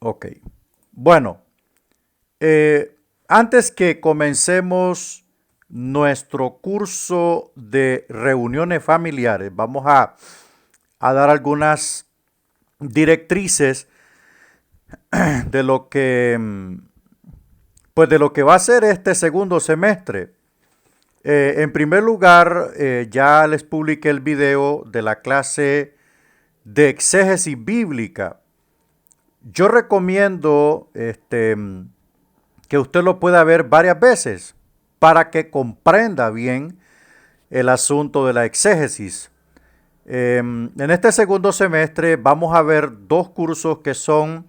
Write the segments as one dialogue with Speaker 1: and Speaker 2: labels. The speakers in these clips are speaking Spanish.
Speaker 1: Ok. Bueno, antes que comencemos nuestro curso de reuniones familiares, a dar algunas directrices de lo que, pues de lo que va a ser este segundo semestre. En primer lugar, ya les publiqué el video de la clase de exégesis bíblica. Yo recomiendo que usted lo pueda ver varias veces para que comprenda bien el asunto de la exégesis. En este segundo semestre vamos a ver dos cursos que son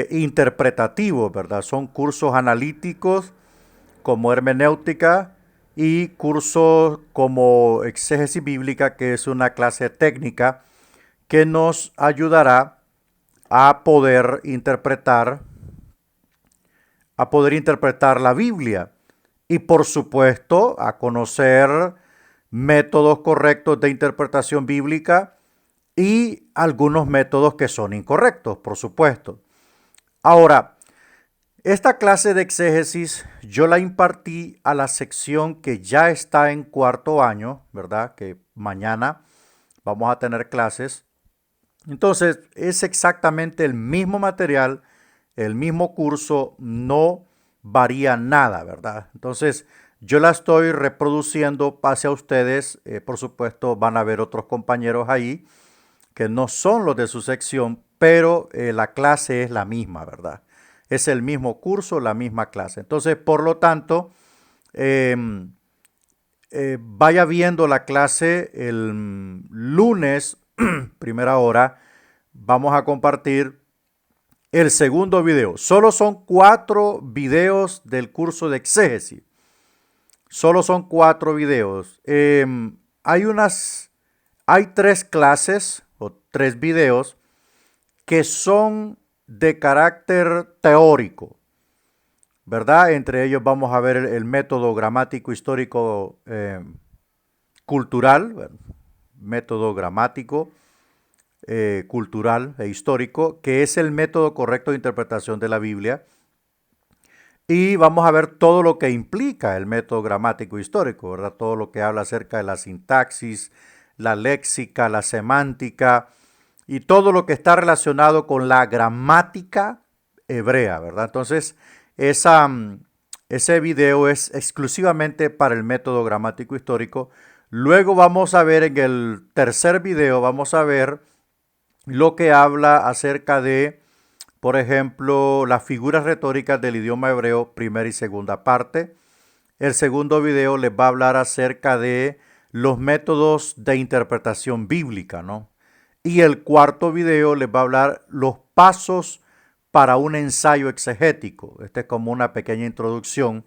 Speaker 1: interpretativos, ¿verdad? Son cursos analíticos como hermenéutica y cursos como exégesis bíblica, que es una clase técnica que nos ayudará a poder interpretar la Biblia y por supuesto a conocer métodos correctos de interpretación bíblica y algunos métodos que son incorrectos, por supuesto. Ahora, esta clase de exégesis yo la impartí a la sección que ya está en cuarto año, ¿verdad? Que mañana vamos a tener clases. Entonces, es exactamente el mismo material, el mismo curso, no varía nada, ¿verdad? Entonces, yo la estoy reproduciendo hacia ustedes. Por supuesto, van a ver otros compañeros ahí que no son los de su sección, pero la clase es la misma, ¿verdad? Es el mismo curso, la misma clase. Entonces, por lo tanto, eh, vaya viendo la clase el lunes, primera hora, vamos a compartir el segundo video. Solo son 4 videos del curso de exégesis. Solo son 4 videos. Hay 3 clases o 3 videos que son de carácter teórico, ¿verdad? Entre ellos vamos a ver el método gramático histórico cultural, bueno, método gramático cultural e histórico, que es el método correcto de interpretación de la Biblia. Y vamos a ver todo lo que implica el método gramático histórico, ¿verdad? Todo lo que habla acerca de la sintaxis, la léxica, la semántica y todo lo que está relacionado con la gramática hebrea, ¿verdad? Entonces, esa, ese video es exclusivamente para el método gramático histórico. Luego vamos a ver en el tercer video, vamos a ver lo que habla acerca de, por ejemplo, las figuras retóricas del idioma hebreo, primera y segunda parte. El segundo video les va a hablar acerca de los métodos de interpretación bíblica, ¿no? Y el cuarto video les va a hablar los pasos para un ensayo exegético. Este es como una pequeña introducción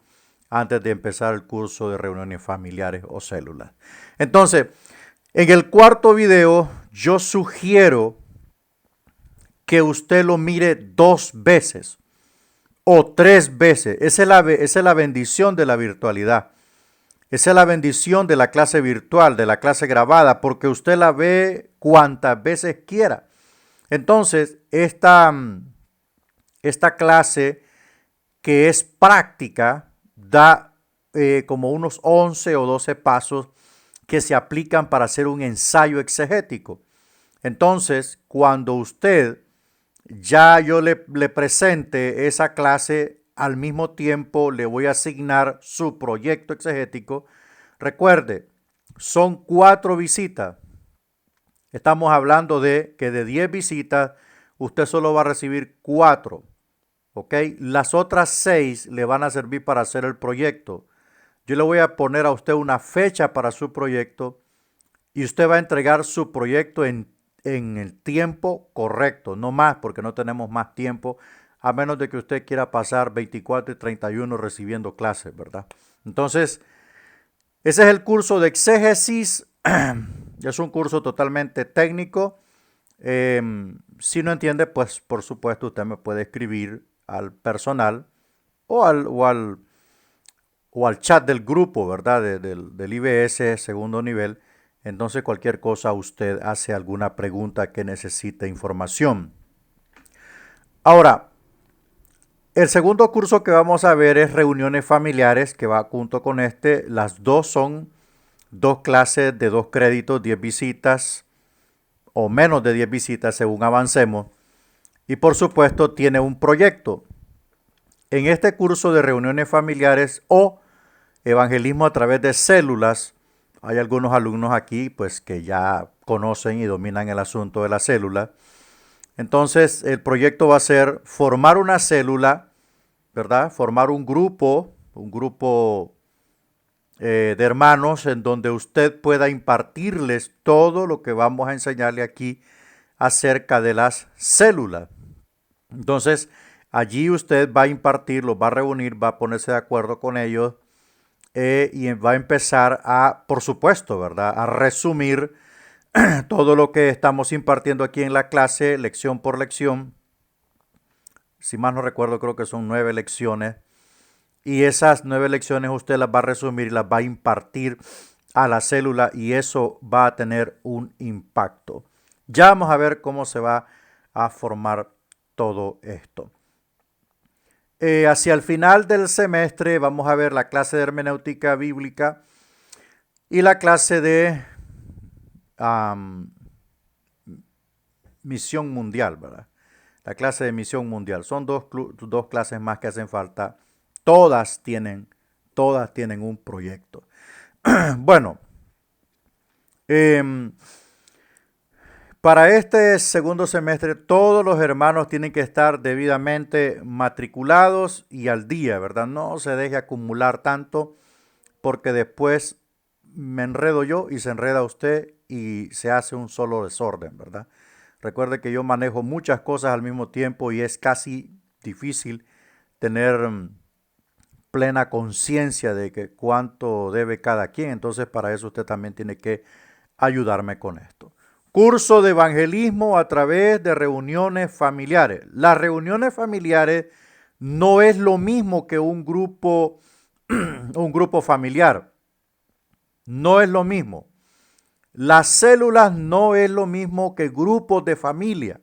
Speaker 1: antes de empezar el curso de reuniones familiares o células. Entonces, en el cuarto video yo sugiero que usted lo mire 2 veces o 3 veces. Esa es la bendición de la virtualidad. Esa es la bendición de la clase virtual, de la clase grabada, porque usted la ve cuantas veces quiera. Entonces, esta clase que es práctica da como unos 11 o 12 pasos que se aplican para hacer un ensayo exegético. Entonces, cuando usted ya yo le presente esa clase, al mismo tiempo le voy a asignar su proyecto exegético. Recuerde, son 4 visitas. Estamos hablando de que de 10 visitas, usted solo va a recibir 4. ¿Ok? Las otras 6 le van a servir para hacer el proyecto. Yo le voy a poner a usted una fecha para su proyecto y usted va a entregar su proyecto en el tiempo correcto, no más porque no tenemos más tiempo, a menos de que usted quiera pasar 24 y 31 recibiendo clases, ¿verdad? Entonces, ese es el curso de exégesis, es un curso totalmente técnico. Si no entiende, pues por supuesto usted me puede escribir al personal o al chat del grupo, ¿verdad? Del IBS segundo nivel. Entonces cualquier cosa usted hace alguna pregunta que necesite información. Ahora, el segundo curso que vamos a ver es reuniones familiares, que va junto con este. Las dos son dos clases de 2 créditos, 10 visitas o menos de 10 visitas según avancemos. Y por supuesto tiene un proyecto. En este curso de reuniones familiares o evangelismo a través de células, hay algunos alumnos aquí pues que ya conocen y dominan el asunto de la célula. Entonces el proyecto va a ser formar una célula, ¿verdad? Formar un grupo de hermanos en donde usted pueda impartirles todo lo que vamos a enseñarle aquí acerca de las células. Entonces, allí usted va a impartir, los va a reunir, va a ponerse de acuerdo con ellos y va a empezar a, por supuesto, ¿verdad?, a resumir todo lo que estamos impartiendo aquí en la clase, lección por lección. Si más no recuerdo, creo que son 9 lecciones. Y esas 9 lecciones usted las va a resumir y las va a impartir a la célula y eso va a tener un impacto. Ya vamos a ver cómo se va a formar todo esto. Hacia el final del semestre vamos a ver la clase de hermenéutica bíblica y la clase de misión mundial, ¿verdad? La clase de misión mundial. Son dos clases más que hacen falta. Todas tienen un proyecto. Bueno, para este segundo semestre todos los hermanos tienen que estar debidamente matriculados y al día, ¿verdad? No se deje acumular tanto porque después me enredo yo y se enreda usted y se hace un solo desorden, ¿verdad? Recuerde que yo manejo muchas cosas al mismo tiempo y es casi difícil tener plena conciencia de que cuánto debe cada quien. Entonces para eso usted también tiene que ayudarme con esto. Curso de evangelismo a través de reuniones familiares. Las reuniones familiares no es lo mismo que un grupo familiar. No es lo mismo. Las células no es lo mismo que grupos de familia.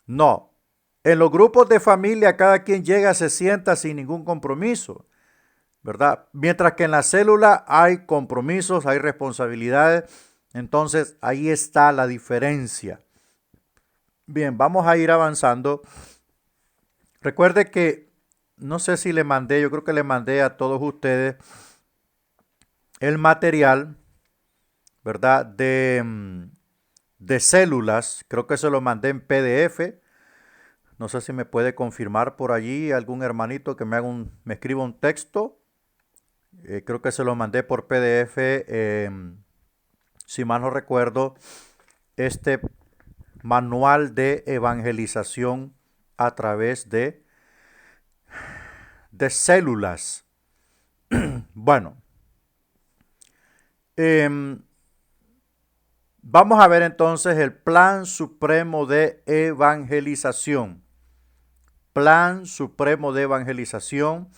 Speaker 1: No. En los grupos de familia cada quien llega, se sienta sin ningún compromiso, ¿verdad? Mientras que en la célula hay compromisos, hay responsabilidades. Entonces ahí está la diferencia. Bien, vamos a ir avanzando. Recuerde que, no sé si le mandé, yo creo que le mandé a todos ustedes el material, ¿verdad? De células. Creo que se lo mandé en PDF. No sé si me puede confirmar por allí algún hermanito que me escriba un texto. Creo que se lo mandé por PDF. Si mal no recuerdo, este manual de evangelización a través de células. Bueno, vamos a ver entonces el plan supremo de evangelización. Plan supremo de evangelización.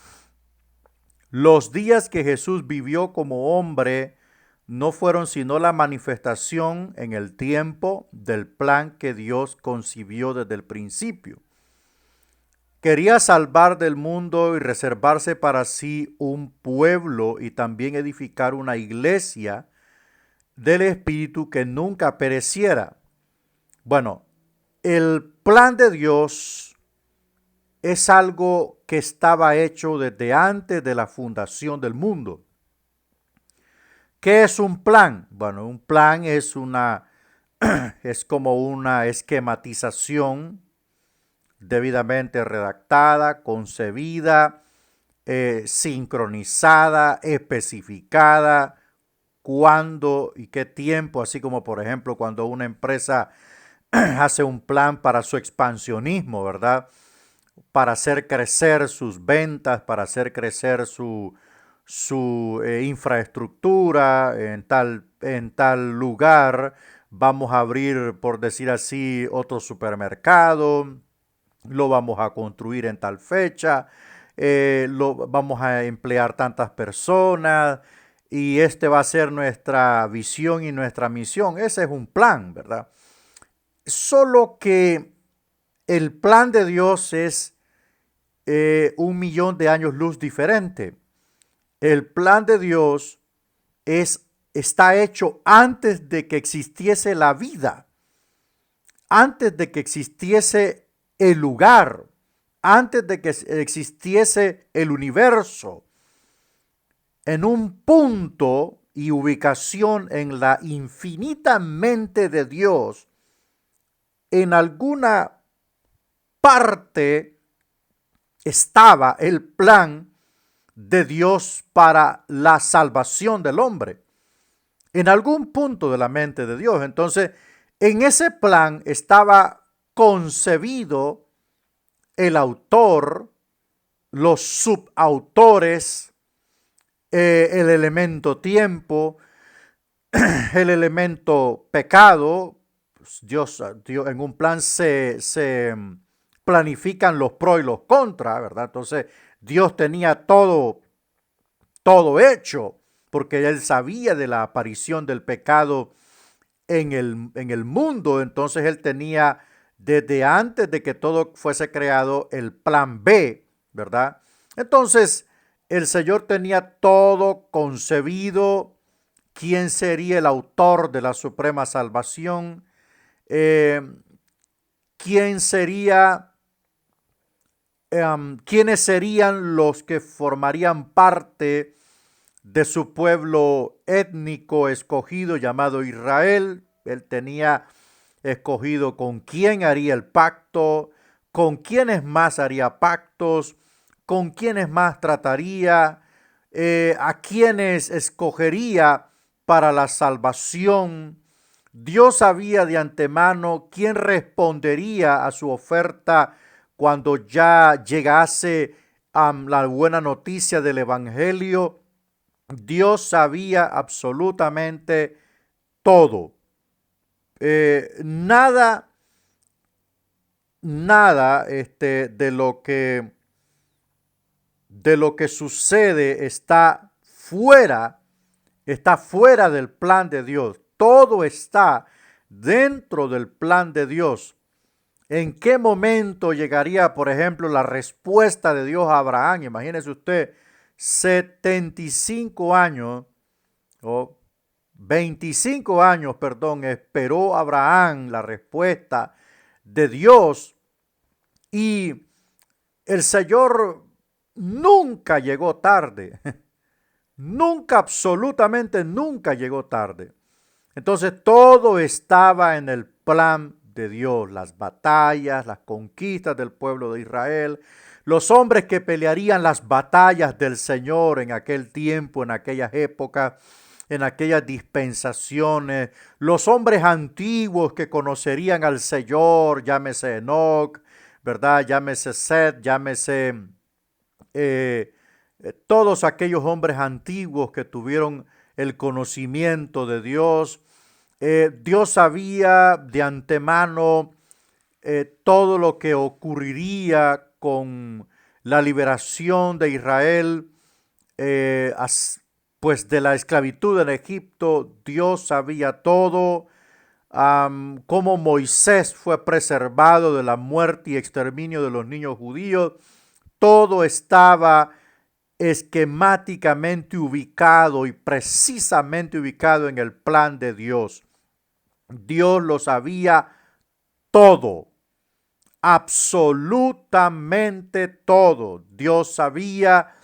Speaker 1: Los días que Jesús vivió como hombre no fueron sino la manifestación en el tiempo del plan que Dios concibió desde el principio. Quería salvar del mundo y reservarse para sí un pueblo y también edificar una iglesia del Espíritu que nunca pereciera. Bueno, el plan de Dios es algo que estaba hecho desde antes de la fundación del mundo. ¿Qué es un plan? Bueno, un plan es es como una esquematización debidamente redactada, concebida, sincronizada, especificada, cuándo y qué tiempo, así como por ejemplo cuando una empresa hace un plan para su expansionismo, ¿verdad? Para hacer crecer sus ventas, para hacer crecer su infraestructura en tal lugar. Vamos a abrir, por decir así, otro supermercado. Lo vamos a construir en tal fecha. Vamos a emplear tantas personas. Y este va a ser nuestra visión y nuestra misión. Ese es un plan, ¿verdad? Solo que el plan de Dios es 1 millón de años luz diferente. El plan de Dios está hecho antes de que existiese la vida, antes de que existiese el lugar, antes de que existiese el universo, en un punto y ubicación en la infinita mente de Dios, en alguna parte estaba el plan de Dios para la salvación del hombre. En algún punto de la mente de Dios. Entonces, en ese plan estaba concebido el autor, los subautores, el elemento tiempo, el elemento pecado. Dios en un plan se planifican los pros y los contras, ¿verdad? Entonces, Dios tenía todo hecho, porque Él sabía de la aparición del pecado en el mundo. Entonces Él tenía, desde antes de que todo fuese creado, el plan B, ¿verdad? Entonces, el Señor tenía todo concebido, quién sería el autor de la suprema salvación, quién sería, quiénes serían los que formarían parte de su pueblo étnico escogido llamado Israel. Él tenía escogido con quién haría el pacto, con quiénes más haría pactos, con quiénes más trataría, a quiénes escogería para la salvación. Dios sabía de antemano quién respondería a su oferta cuando ya llegase la buena noticia del evangelio. Dios sabía absolutamente todo. Nada de lo que sucede está fuera del plan de Dios. Todo está dentro del plan de Dios. ¿En qué momento llegaría, por ejemplo, la respuesta de Dios a Abraham? Imagínese usted, 75 años, o 25 años, perdón, esperó Abraham la respuesta de Dios, y el Señor nunca llegó tarde. Nunca, absolutamente nunca llegó tarde. Entonces todo estaba en el plan de Dios, las batallas, las conquistas del pueblo de Israel, los hombres que pelearían las batallas del Señor en aquel tiempo, en aquellas épocas, en aquellas dispensaciones, los hombres antiguos que conocerían al Señor, llámese Enoc, ¿verdad? Llámese Seth, llámese todos aquellos hombres antiguos que tuvieron el conocimiento de Dios. Dios sabía de antemano todo lo que ocurriría con la liberación de Israel, pues de la esclavitud en Egipto. Dios sabía todo, cómo Moisés fue preservado de la muerte y exterminio de los niños judíos. Todo estaba esquemáticamente ubicado y precisamente ubicado en el plan de Dios. Dios lo sabía todo, absolutamente todo. Dios sabía,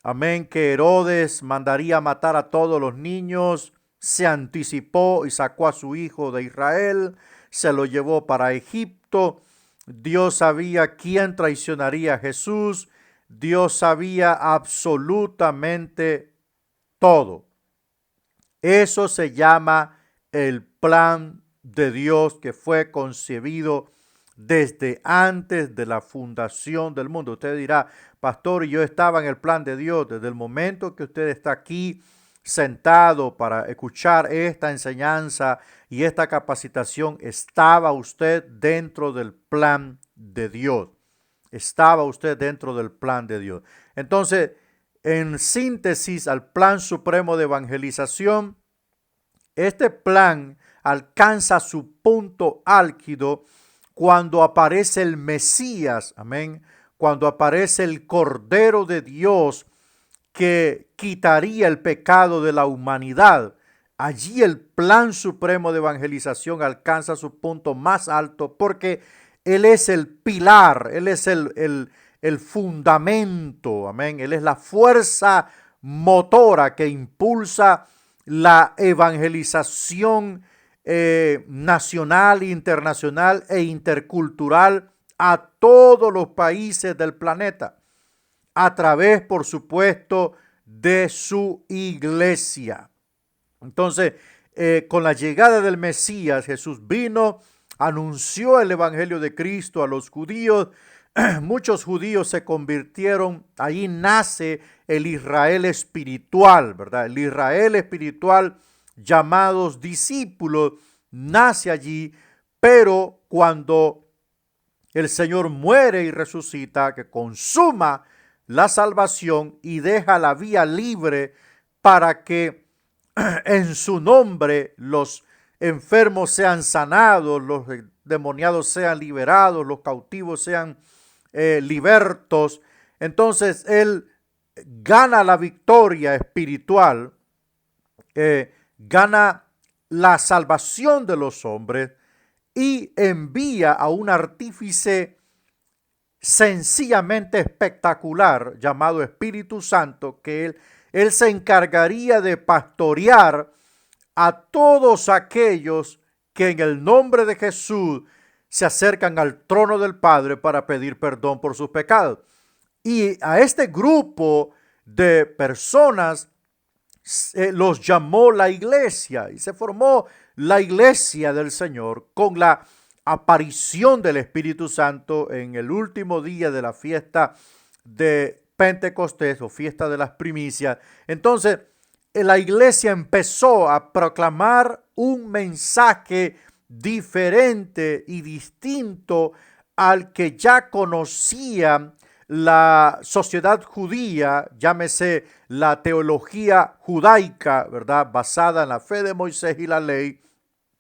Speaker 1: amén, que Herodes mandaría matar a todos los niños. Se anticipó y sacó a su hijo de Israel, se lo llevó para Egipto. Dios sabía quién traicionaría a Jesús. Dios sabía absolutamente todo. Eso se llama el plan de Dios, que fue concebido desde antes de la fundación del mundo. Usted dirá, pastor, yo estaba en el plan de Dios desde el momento que usted está aquí sentado para escuchar esta enseñanza y esta capacitación. Estaba usted dentro del plan de Dios. Estaba usted dentro del plan de Dios. Entonces, en síntesis, al plan supremo de evangelización, este plan alcanza su punto álgido cuando aparece el Mesías, amén, cuando aparece el Cordero de Dios que quitaría el pecado de la humanidad, allí el plan supremo de evangelización alcanza su punto más alto porque Él es el pilar, Él es el fundamento, amén. Él es la fuerza motora que impulsa la evangelización nacional, internacional e intercultural a todos los países del planeta, a través, por supuesto, de su iglesia. Entonces, con la llegada del Mesías, Jesús vino, anunció el evangelio de Cristo a los judíos. Muchos judíos se convirtieron, ahí nace el Israel espiritual, ¿verdad? El Israel espiritual, llamados discípulos, nace allí, pero cuando el Señor muere y resucita, que consuma la salvación y deja la vía libre para que en su nombre los enfermos sean sanados, los demoniados sean liberados, los cautivos sean libertos. Entonces Él gana la victoria espiritual, gana la salvación de los hombres y envía a un artífice sencillamente espectacular llamado Espíritu Santo, que él se encargaría de pastorear a todos aquellos que en el nombre de Jesús se acercan al trono del Padre para pedir perdón por sus pecados. Y a este grupo de personas los llamó la iglesia y se formó la iglesia del Señor con la aparición del Espíritu Santo en el último día de la fiesta de Pentecostés o fiesta de las primicias. Entonces, la iglesia empezó a proclamar un mensaje diferente y distinto al que ya conocía la sociedad judía, llámese la teología judaica, ¿verdad? Basada en la fe de Moisés y la ley.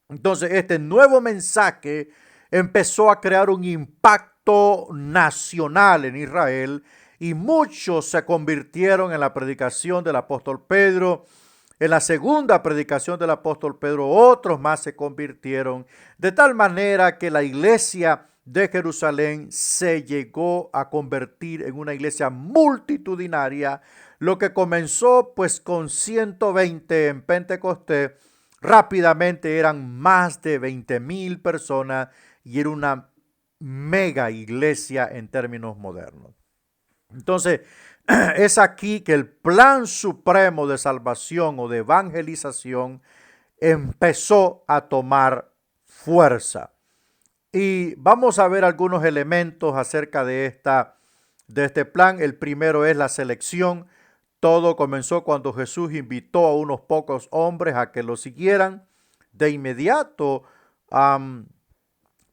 Speaker 1: Entonces, este nuevo mensaje empezó a crear un impacto nacional en Israel y muchos se convirtieron en la predicación del apóstol Pedro. En la segunda predicación del apóstol Pedro, otros más se convirtieron, de tal manera que la iglesia de Jerusalén se llegó a convertir en una iglesia multitudinaria. Lo que comenzó pues con 120 en Pentecostés, rápidamente eran más de 20,000 personas y era una mega iglesia en términos modernos. Entonces, es aquí que el plan supremo de salvación o de evangelización empezó a tomar fuerza. Y vamos a ver algunos elementos acerca de este plan. El primero es la selección. Todo comenzó cuando Jesús invitó a unos pocos hombres a que lo siguieran. De inmediato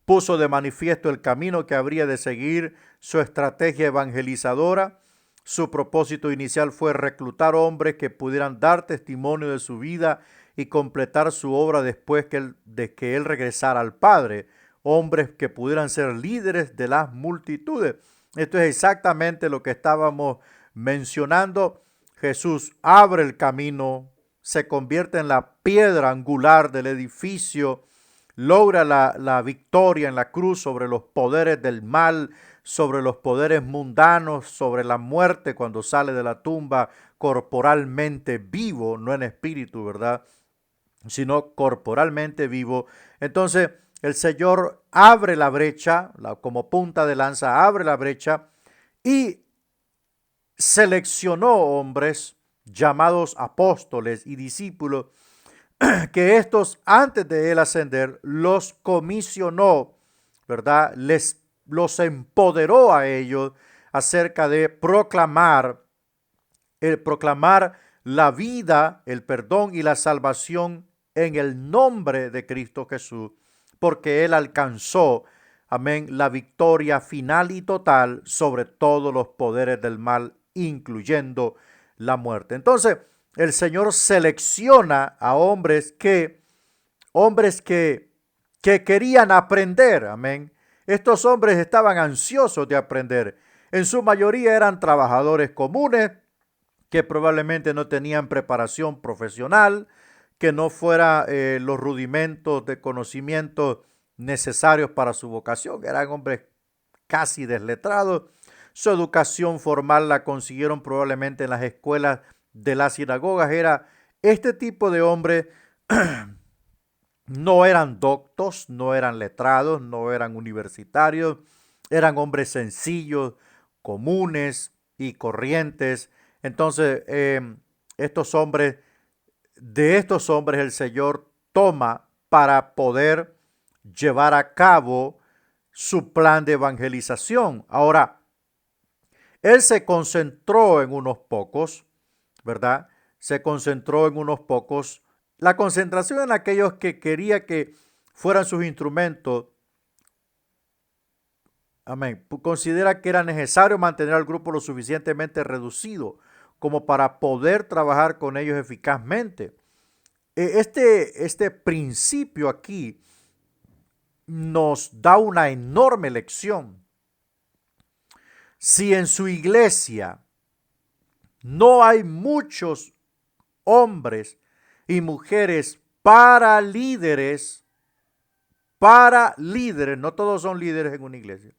Speaker 1: puso de manifiesto el camino que habría de seguir su estrategia evangelizadora. Su propósito inicial fue reclutar hombres que pudieran dar testimonio de su vida y completar su obra después de que él regresara al Padre. Hombres que pudieran ser líderes de las multitudes. Esto es exactamente lo que estábamos mencionando. Jesús abre el camino, se convierte en la piedra angular del edificio, logra la victoria en la cruz sobre los poderes del mal, sobre los poderes mundanos, sobre la muerte cuando sale de la tumba corporalmente vivo, no en espíritu, ¿verdad? Sino corporalmente vivo. Entonces, el Señor abre la brecha, como punta de lanza, abre la brecha y seleccionó hombres llamados apóstoles y discípulos que estos, antes de él ascender, los comisionó, ¿verdad? Los empoderó a ellos acerca de proclamar la vida, el perdón y la salvación en el nombre de Cristo Jesús, porque él alcanzó, amén, la victoria final y total sobre todos los poderes del mal, incluyendo la muerte. Entonces, el Señor selecciona a hombres que querían aprender, amén. Estos hombres estaban ansiosos de aprender. En su mayoría eran trabajadores comunes que probablemente no tenían preparación profesional, que no fueran los rudimentos de conocimiento necesarios para su vocación. Eran hombres casi desletrados. Su educación formal la consiguieron probablemente en las escuelas de las sinagogas. Era este tipo de hombres. No eran doctos, no eran letrados, no eran universitarios, eran hombres sencillos, comunes y corrientes. Entonces, estos hombres, de estos hombres el Señor toma para poder llevar a cabo su plan de evangelización. Ahora, Él se concentró en unos pocos, ¿verdad? Se concentró en unos pocos. La concentración en aquellos que quería que fueran sus instrumentos, amén, considera que era necesario mantener al grupo lo suficientemente reducido como para poder trabajar con ellos eficazmente. Este principio aquí nos da una enorme lección. Si en su iglesia no hay muchos hombres y mujeres para líderes, no todos son líderes en una iglesia.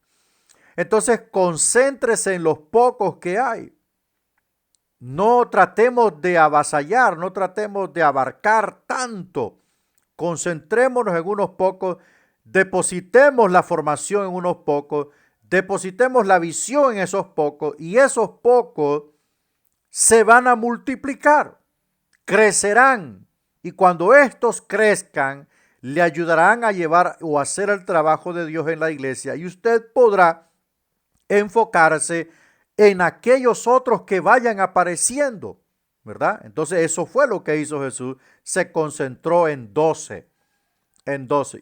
Speaker 1: Entonces, concéntrese en los pocos que hay. No tratemos de avasallar, no tratemos de abarcar tanto. Concentrémonos en unos pocos, depositemos la formación en unos pocos, depositemos la visión en esos pocos y esos pocos se van a multiplicar, crecerán y cuando estos crezcan, le ayudarán a llevar o hacer el trabajo de Dios en la iglesia y usted podrá enfocarse en aquellos otros que vayan apareciendo, ¿verdad? Entonces eso fue lo que hizo Jesús, se concentró en 12.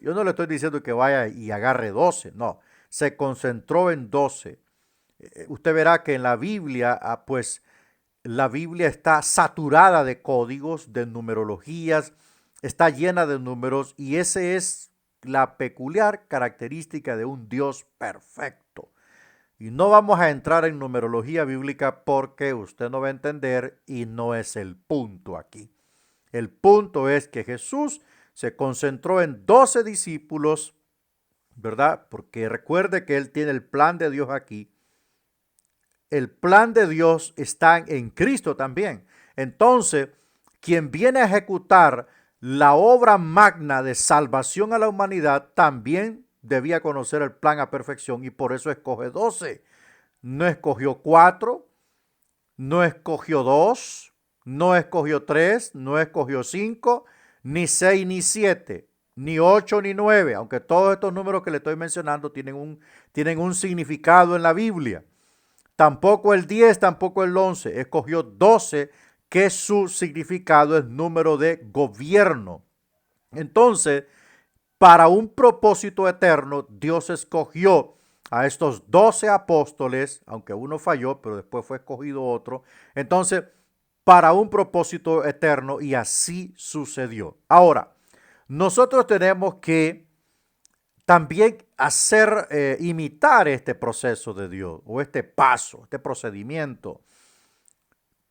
Speaker 1: Yo no le estoy diciendo que vaya y agarre 12, no, se concentró en 12. Usted verá que en la Biblia, pues la Biblia está saturada de códigos, de numerologías, está llena de números y esa es la peculiar característica de un Dios perfecto. Y no vamos a entrar en numerología bíblica porque usted no va a entender y no es el punto aquí. El punto es que Jesús se concentró en 12 discípulos, ¿verdad? Porque recuerde que Él tiene el plan de Dios aquí. El plan de Dios está en Cristo también. Entonces, quien viene a ejecutar la obra magna de salvación a la humanidad también debía conocer el plan a perfección y por eso escoge 12. No escogió 4, no escogió 2, no escogió 3, no escogió 5, ni 6, ni 7, ni 8, ni 9, aunque todos estos números que le estoy mencionando tienen un significado en la Biblia. Tampoco el 10, tampoco el 11. Escogió 12, que su significado es número de gobierno. Entonces, para un propósito eterno, Dios escogió a estos 12 apóstoles, aunque uno falló, pero después fue escogido otro. Entonces, para un propósito eterno, y así sucedió. Ahora, nosotros tenemos que también imitar este proceso de Dios o este paso, este procedimiento.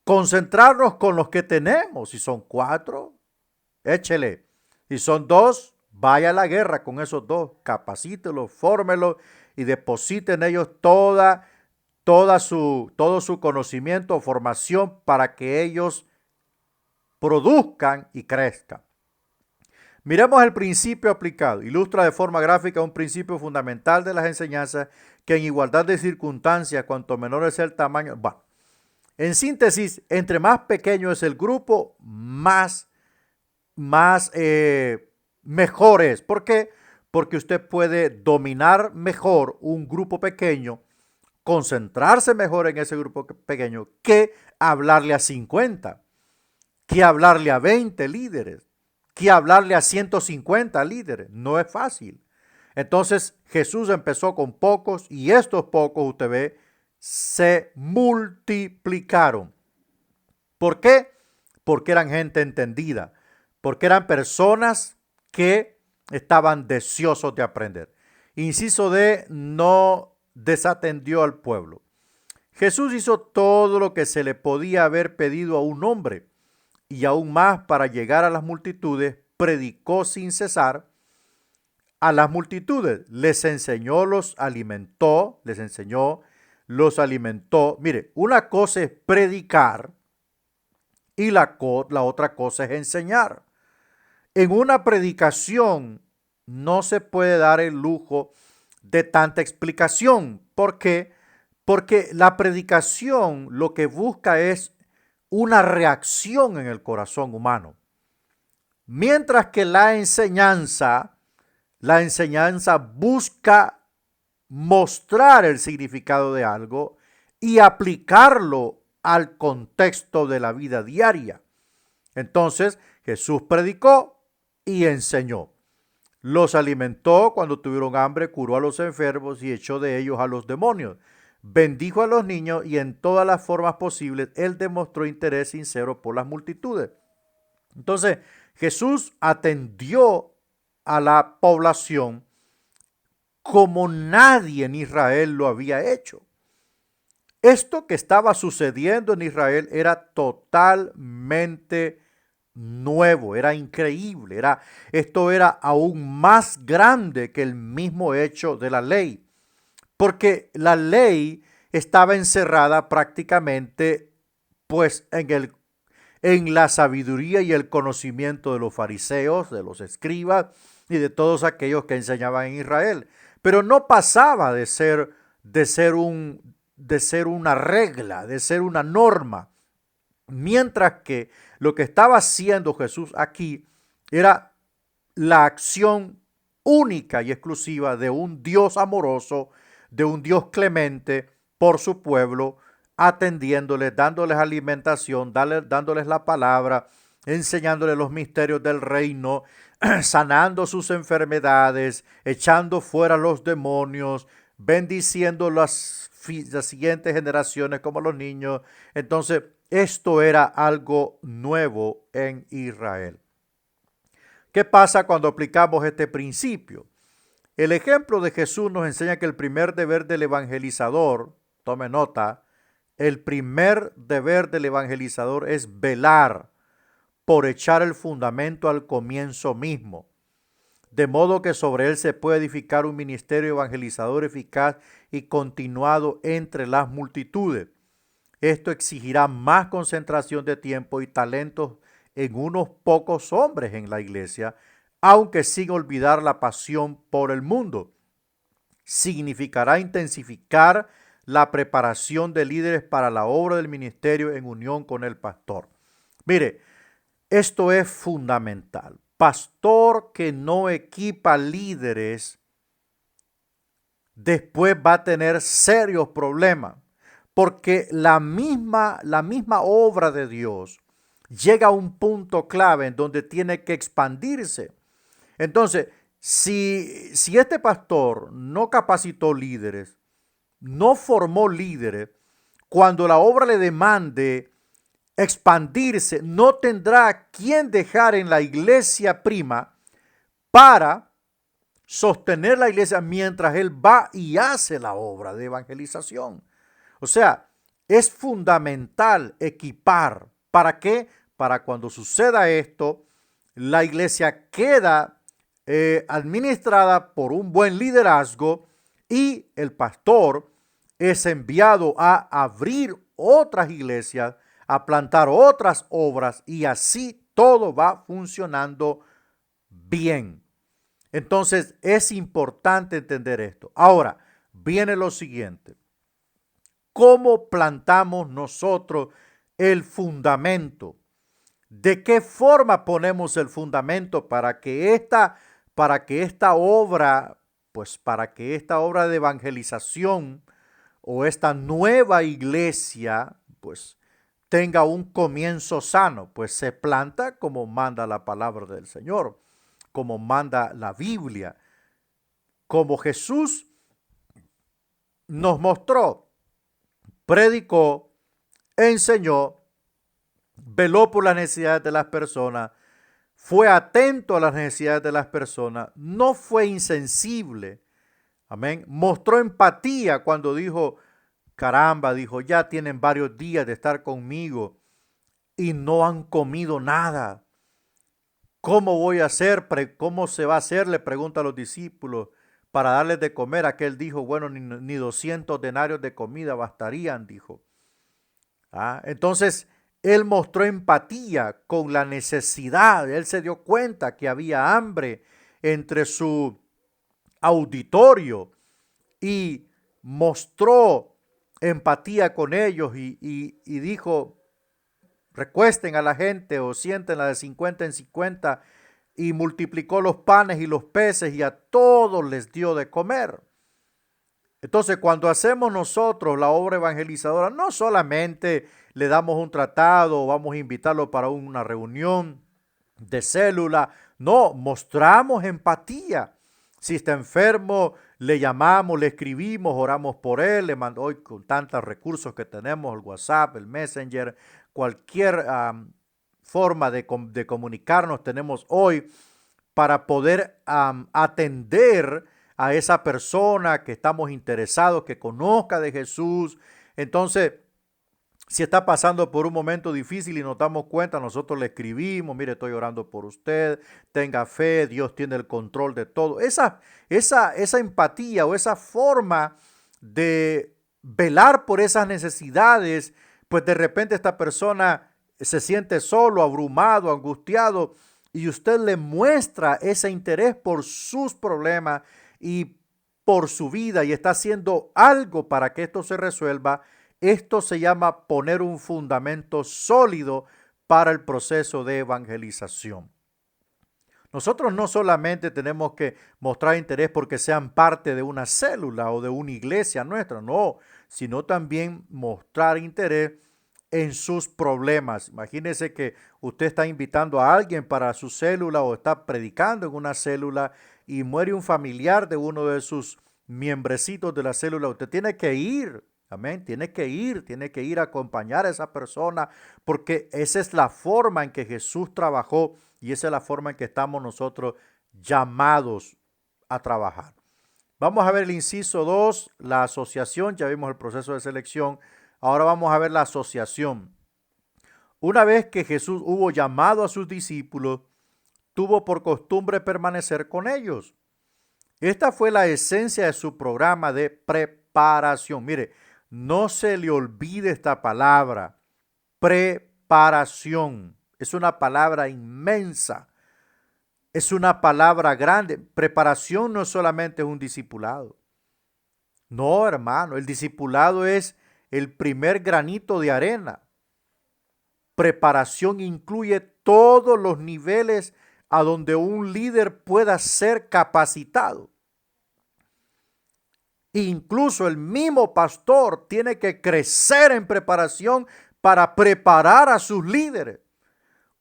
Speaker 1: Concentrarnos con los que tenemos. Si son 4, échele. Si son 2, vaya a la guerra con esos 2. Capacítelos, fórmelos y deposite en ellos todo su conocimiento o formación para que ellos produzcan y crezcan. Miremos el principio aplicado. Ilustra de forma gráfica un principio fundamental de las enseñanzas que en igualdad de circunstancias, cuanto menor es el tamaño. Bueno, en síntesis, entre más pequeño es el grupo, más mejor es. ¿Por qué? Porque usted puede dominar mejor un grupo pequeño, concentrarse mejor en ese grupo pequeño que hablarle a 50, que hablarle a 20 líderes, que hablarle a 150 líderes. No es fácil. Entonces Jesús empezó con pocos y estos pocos, usted ve, se multiplicaron. ¿Por qué? Porque eran gente entendida, porque eran personas que estaban deseosos de aprender. Inciso D, no desatendió al pueblo. Jesús hizo todo lo que se le podía haber pedido a un hombre y aún más para llegar a las multitudes, predicó sin cesar a las multitudes, les enseñó, los alimentó. Mire, una cosa es predicar y la otra cosa es enseñar. En una predicación no se puede dar el lujo de tanta explicación. ¿Por qué? Porque la predicación lo que busca es una reacción en el corazón humano. Mientras que la enseñanza busca mostrar el significado de algo y aplicarlo al contexto de la vida diaria. Entonces, Jesús predicó y enseñó. Los alimentó cuando tuvieron hambre, curó a los enfermos y echó de ellos a los demonios. Bendijo a los niños y en todas las formas posibles él demostró interés sincero por las multitudes. Entonces, Jesús atendió a la población como nadie en Israel lo había hecho. Esto que estaba sucediendo en Israel era totalmente nuevo, era increíble, esto era aún más grande que el mismo hecho de la ley, porque la ley estaba encerrada prácticamente pues en la sabiduría y el conocimiento de los fariseos, de los escribas y de todos aquellos que enseñaban en Israel, pero no pasaba de ser una regla, de ser una norma. Mientras que lo que estaba haciendo Jesús aquí era la acción única y exclusiva de un Dios amoroso, de un Dios clemente por su pueblo, atendiéndoles, dándoles alimentación, dándoles la palabra, enseñándoles los misterios del reino, sanando sus enfermedades, echando fuera los demonios, bendiciendo las siguientes generaciones como los niños. Entonces, esto era algo nuevo en Israel. ¿Qué pasa cuando aplicamos este principio? El ejemplo de Jesús nos enseña que el primer deber del evangelizador, tome nota, el primer deber del evangelizador es velar por echar el fundamento al comienzo mismo, de modo que sobre él se puede edificar un ministerio evangelizador eficaz y continuado entre las multitudes. Esto exigirá más concentración de tiempo y talentos en unos pocos hombres en la iglesia, aunque sin olvidar la pasión por el mundo. Significará intensificar la preparación de líderes para la obra del ministerio en unión con el pastor. Mire, esto es fundamental. Pastor que no equipa líderes, después va a tener serios problemas, porque la misma obra de Dios llega a un punto clave en donde tiene que expandirse. Entonces, si este pastor no capacitó líderes, no formó líderes, cuando la obra le demande expandirse, no tendrá a quien dejar en la iglesia prima para sostener la iglesia mientras él va y hace la obra de evangelización. O sea, es fundamental equipar. ¿Para qué? Para cuando suceda esto, la iglesia queda administrada por un buen liderazgo y el pastor es enviado a abrir otras iglesias, a plantar otras obras y así todo va funcionando bien. Entonces es importante entender esto. Ahora, viene lo siguiente. ¿Cómo plantamos nosotros el fundamento? ¿De qué forma ponemos el fundamento para que esta obra, para que esta obra de evangelización o esta nueva iglesia, tenga un comienzo sano? Pues se planta como manda la palabra del Señor, como manda la Biblia, como Jesús nos mostró, predicó, enseñó, veló por las necesidades de las personas, fue atento a las necesidades de las personas, no fue insensible Amén. Mostró empatía cuando dijo, caramba, dijo, ya tienen varios días de estar conmigo y no han comido nada. ¿Cómo voy a hacer? ¿Cómo se va a hacer? Le pregunta a los discípulos para darles de comer. Aquel dijo, bueno, ni 200 denarios de comida bastarían, dijo. Entonces, él mostró empatía con la necesidad. Él se dio cuenta que había hambre entre su auditorio y mostró empatía con ellos y dijo, recuesten a la gente o siéntenla de 50 en 50 y multiplicó los panes y los peces y a todos les dio de comer. Entonces, cuando hacemos nosotros la obra evangelizadora, no solamente le damos un tratado o vamos a invitarlo para una reunión de célula, no, mostramos empatía. Si está enfermo, le llamamos, le escribimos, oramos por él, le mando hoy con tantos recursos que tenemos, el WhatsApp, el Messenger, cualquier forma de comunicarnos tenemos hoy para poder atender a esa persona que estamos interesados, que conozca de Jesús. Entonces, si está pasando por un momento difícil y nos damos cuenta, nosotros le escribimos, mire, estoy orando por usted, tenga fe, Dios tiene el control de todo. Esa empatía o esa forma de velar por esas necesidades, pues de repente esta persona se siente solo, abrumado, angustiado, y usted le muestra ese interés por sus problemas y por su vida y está haciendo algo para que esto se resuelva. Esto se llama poner un fundamento sólido para el proceso de evangelización. Nosotros no solamente tenemos que mostrar interés porque sean parte de una célula o de una iglesia nuestra, no, sino también mostrar interés en sus problemas. Imagínese que usted está invitando a alguien para su célula o está predicando en una célula y muere un familiar de uno de sus miembrecitos de la célula. Usted tiene que ir. Amén. Tiene que ir a acompañar a esa persona porque esa es la forma en que Jesús trabajó y esa es la forma en que estamos nosotros llamados a trabajar. Vamos a ver el inciso 2, la asociación. Ya vimos el proceso de selección. Ahora vamos a ver la asociación. Una vez que Jesús hubo llamado a sus discípulos, tuvo por costumbre permanecer con ellos. Esta fue la esencia de su programa de preparación. Mire, no se le olvide esta palabra, preparación. Es una palabra inmensa, es una palabra grande. Preparación no solamente es un discipulado. No, hermano, el discipulado es el primer granito de arena. Preparación incluye todos los niveles a donde un líder pueda ser capacitado. Incluso el mismo pastor tiene que crecer en preparación para preparar a sus líderes.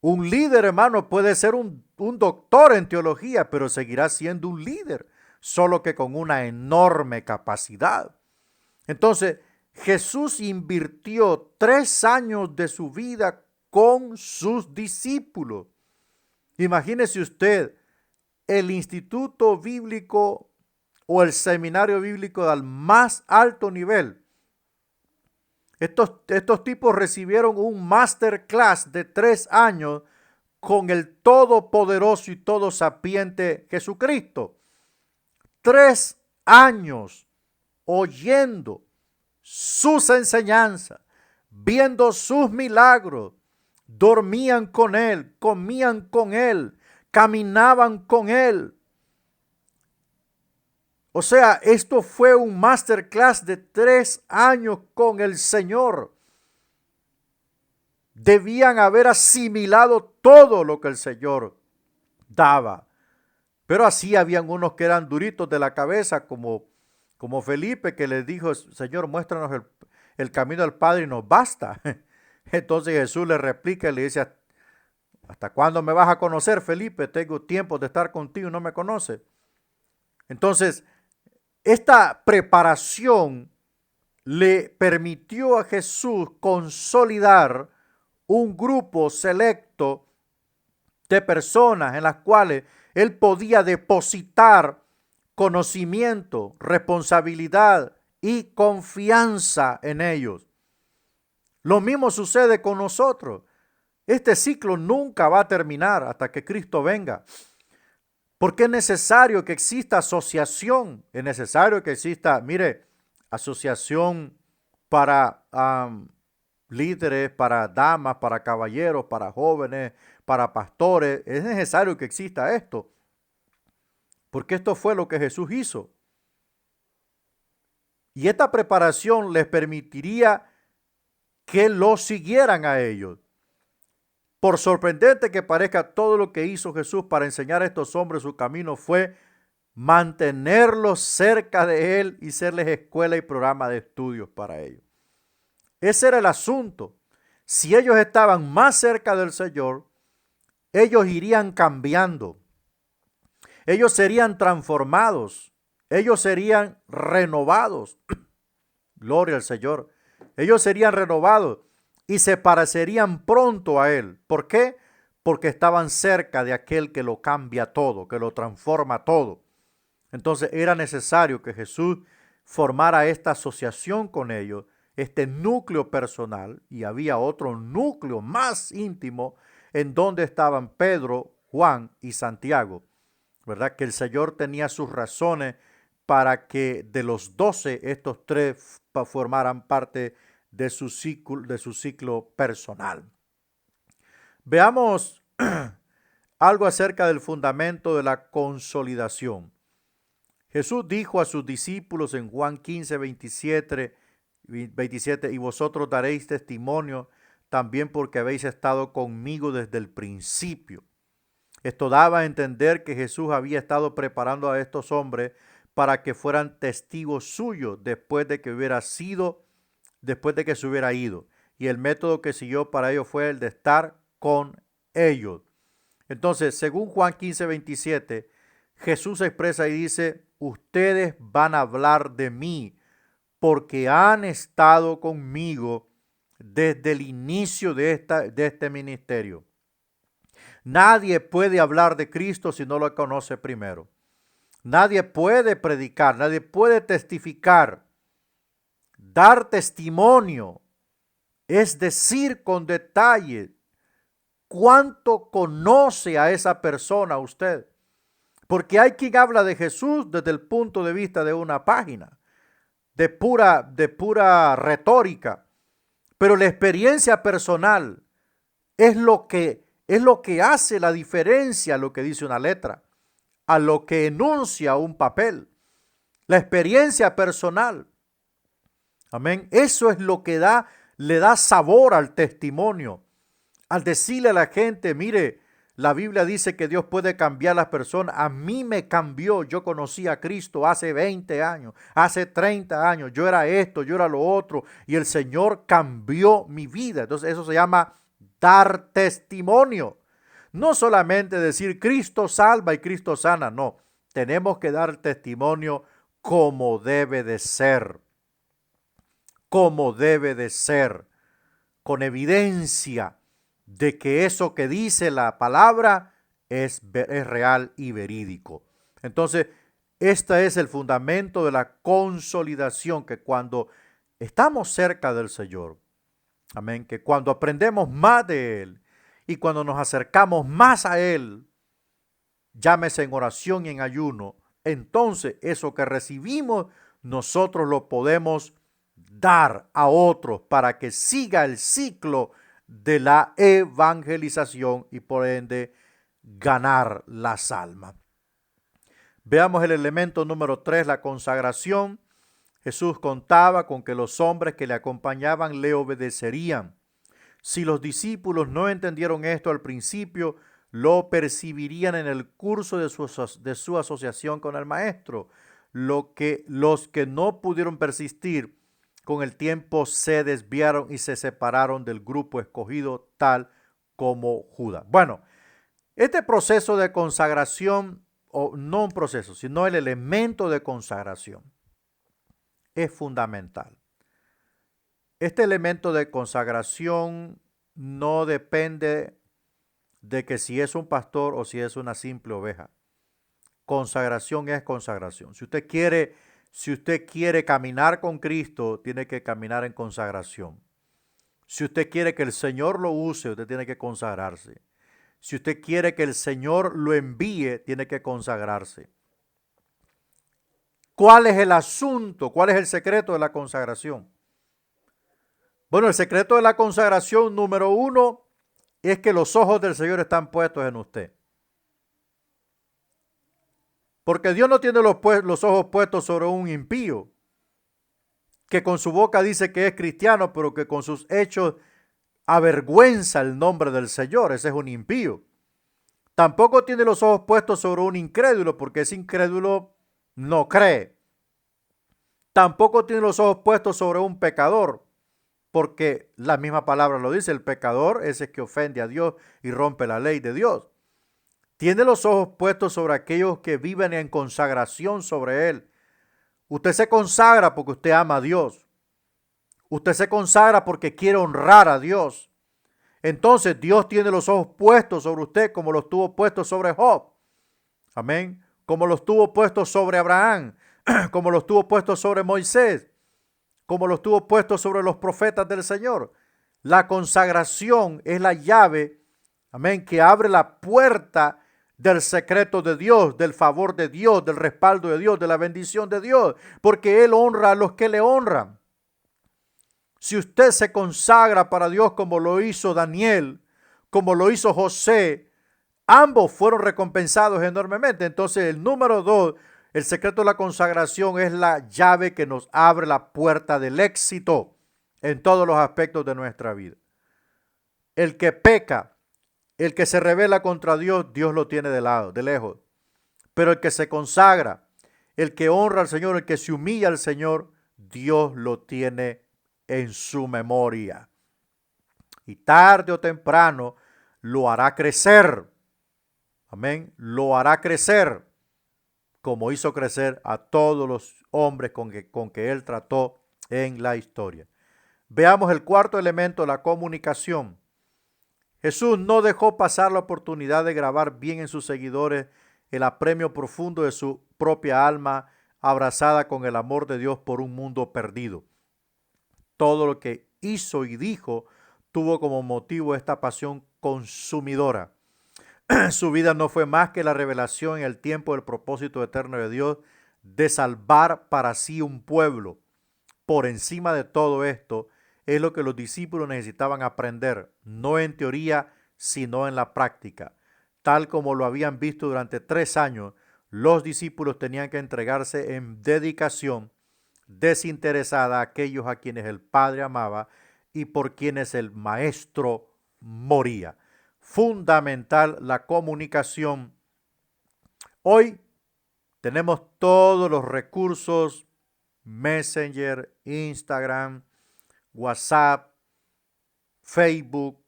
Speaker 1: Un líder, hermano, puede ser un doctor en teología, pero seguirá siendo un líder, solo que con una enorme capacidad. Entonces, Jesús invirtió 3 años de su vida con sus discípulos. Imagínese usted, el instituto bíblico o el seminario bíblico al más alto nivel. Estos tipos recibieron un masterclass de 3 años con el todopoderoso y todo sapiente Jesucristo. 3 años oyendo sus enseñanzas, viendo sus milagros, dormían con él, comían con él, caminaban con él. O sea, esto fue un masterclass de 3 años con el Señor. Debían haber asimilado todo lo que el Señor daba. Pero así habían unos que eran duritos de la cabeza, como Felipe, que les dijo, Señor, muéstranos el camino al Padre y nos basta. Entonces Jesús le replica y le dice, ¿hasta cuándo me vas a conocer, Felipe? Tengo tiempo de estar contigo y no me conoces. Entonces, esta preparación le permitió a Jesús consolidar un grupo selecto de personas en las cuales él podía depositar conocimiento, responsabilidad y confianza en ellos. Lo mismo sucede con nosotros. Este ciclo nunca va a terminar hasta que Cristo venga. Porque es necesario que exista asociación. Es necesario que exista, mire, asociación para líderes, para damas, para caballeros, para jóvenes, para pastores. Es necesario que exista esto. Porque esto fue lo que Jesús hizo. Y esta preparación les permitiría que lo siguieran a ellos. Por sorprendente que parezca, todo lo que hizo Jesús para enseñar a estos hombres su camino fue mantenerlos cerca de Él y serles escuela y programa de estudios para ellos. Ese era el asunto. Si ellos estaban más cerca del Señor, ellos irían cambiando. Ellos serían transformados. Ellos serían renovados. Gloria al Señor. Ellos serían renovados y se parecerían pronto a Él. ¿Por qué? Porque estaban cerca de aquel que lo cambia todo, que lo transforma todo. Entonces era necesario que Jesús formara esta asociación con ellos, este núcleo personal, y había otro núcleo más íntimo en donde estaban Pedro, Juan y Santiago. ¿Verdad? Que el Señor tenía sus razones para que de los 12 estos tres formaran parte de su ciclo personal. Veamos algo acerca del fundamento de la consolidación. Jesús dijo a sus discípulos en Juan 15, 27, y vosotros daréis testimonio también porque habéis estado conmigo desde el principio. Esto daba a entender que Jesús había estado preparando a estos hombres para que fueran testigos suyos después de que se hubiera ido. Y el método que siguió para ellos fue el de estar con ellos. Entonces, según Juan 15, 27, Jesús expresa y dice, ustedes van a hablar de mí porque han estado conmigo desde el inicio de este ministerio. Nadie puede hablar de Cristo si no lo conoce primero. Nadie puede predicar, nadie puede testificar, dar testimonio, es decir, con detalle, cuánto conoce a esa persona usted. Porque hay quien habla de Jesús desde el punto de vista de una página, de pura retórica. Pero la experiencia personal es lo que hace la diferencia a lo que dice una letra, a lo que enuncia un papel. La experiencia personal. Amén. Eso es lo que le da sabor al testimonio. Al decirle a la gente, mire, la Biblia dice que Dios puede cambiar a las personas. A mí me cambió. Yo conocí a Cristo hace 20 años, hace 30 años. Yo era esto, yo era lo otro. Y el Señor cambió mi vida. Entonces eso se llama dar testimonio. No solamente decir Cristo salva y Cristo sana. No, tenemos que dar testimonio como debe de ser. Como debe de ser. Con evidencia de que eso que dice la palabra es real y verídico. Entonces, este es el fundamento de la consolidación, que cuando estamos cerca del Señor, amén, que cuando aprendemos más de Él y cuando nos acercamos más a Él, llámese en oración y en ayuno, entonces eso que recibimos nosotros lo podemos dar a otros para que siga el ciclo de la evangelización y por ende ganar las almas. Veamos el elemento número 3, la consagración. Jesús contaba con que los hombres que le acompañaban le obedecerían. Si los discípulos no entendieron esto al principio, lo percibirían en el curso de su asociación con el Maestro. Los que no pudieron persistir con el tiempo se desviaron y se separaron del grupo escogido, tal como Judas. Bueno, este proceso de consagración, o no un proceso, sino el elemento de consagración, es fundamental. Este elemento de consagración no depende de que si es un pastor o si es una simple oveja. Consagración es consagración. Si usted quiere caminar con Cristo, tiene que caminar en consagración. Si usted quiere que el Señor lo use, usted tiene que consagrarse. Si usted quiere que el Señor lo envíe, tiene que consagrarse. ¿Cuál es el asunto? ¿Cuál es el secreto de la consagración? Bueno, el secreto de la consagración número 1 es que los ojos del Señor están puestos en usted. Porque Dios no tiene los ojos puestos sobre un impío, que con su boca dice que es cristiano, pero que con sus hechos avergüenza el nombre del Señor. Ese es un impío. Tampoco tiene los ojos puestos sobre un incrédulo, porque ese incrédulo no cree. Tampoco tiene los ojos puestos sobre un pecador, porque la misma palabra lo dice, el pecador es el que ofende a Dios y rompe la ley de Dios. Tiene los ojos puestos sobre aquellos que viven en consagración sobre Él. Usted se consagra porque usted ama a Dios. Usted se consagra porque quiere honrar a Dios. Entonces Dios tiene los ojos puestos sobre usted como los tuvo puestos sobre Job. Amén. Como los tuvo puestos sobre Abraham, como los tuvo puestos sobre Moisés, como los tuvo puestos sobre los profetas del Señor. La consagración es la llave, amén, que abre la puerta del secreto de Dios, del favor de Dios, del respaldo de Dios, de la bendición de Dios, porque Él honra a los que le honran. Si usted se consagra para Dios como lo hizo Daniel, como lo hizo José, ambos fueron recompensados enormemente. Entonces, el número 2, el secreto de la consagración es la llave que nos abre la puerta del éxito en todos los aspectos de nuestra vida. El que peca, el que se rebela contra Dios, Dios lo tiene de lado, de lejos. Pero el que se consagra, el que honra al Señor, el que se humilla al Señor, Dios lo tiene en su memoria. Y tarde o temprano lo hará crecer. Amén. Lo hará crecer como hizo crecer a todos los hombres con que Él trató en la historia. Veamos el cuarto elemento, la comunicación. Jesús no dejó pasar la oportunidad de grabar bien en sus seguidores el apremio profundo de su propia alma, abrazada con el amor de Dios por un mundo perdido. Todo lo que hizo y dijo tuvo como motivo esta pasión consumidora. Su vida no fue más que la revelación en el tiempo del propósito eterno de Dios de salvar para sí un pueblo. Por encima de todo esto, es lo que los discípulos necesitaban aprender, no en teoría, sino en la práctica. Tal como lo habían visto durante 3 años, los discípulos tenían que entregarse en dedicación desinteresada a aquellos a quienes el Padre amaba y por quienes el Maestro moría. Fundamental la comunicación. Hoy tenemos todos los recursos, Messenger, Instagram, WhatsApp, Facebook,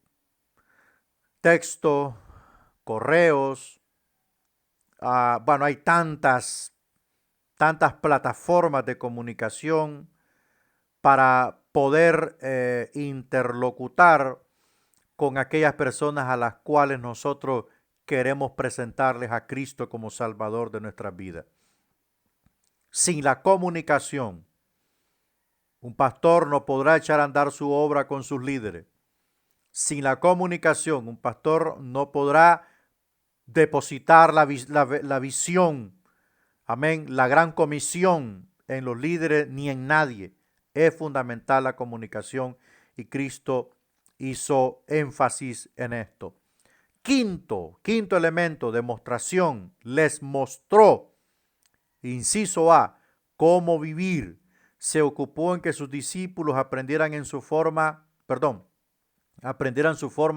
Speaker 1: texto, correos. Bueno, hay tantas plataformas de comunicación para poder interlocutar con aquellas personas a las cuales nosotros queremos presentarles a Cristo como Salvador de nuestras vidas. Sin la comunicación, un pastor no podrá echar a andar su obra con sus líderes. Sin la comunicación, un pastor no podrá depositar la visión, amén, la gran comisión en los líderes ni en nadie. Es fundamental la comunicación y Cristo hizo énfasis en esto. Quinto elemento, demostración. Les mostró, inciso A, cómo vivir. Se ocupó en que sus discípulos aprendieran su forma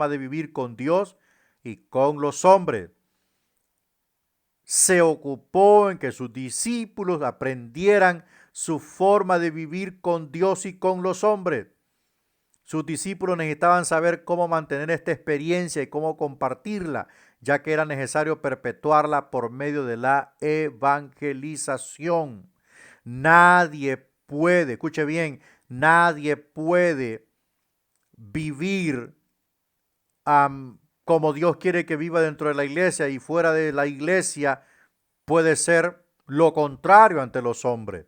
Speaker 1: de vivir con Dios y con los hombres. Se ocupó en que sus discípulos aprendieran su forma de vivir con Dios y con los hombres. Sus discípulos necesitaban saber cómo mantener esta experiencia y cómo compartirla, ya que era necesario perpetuarla por medio de la evangelización. Nadie puede, escuche bien, nadie puede vivir como Dios quiere que viva dentro de la iglesia y fuera de la iglesia puede ser lo contrario ante los hombres.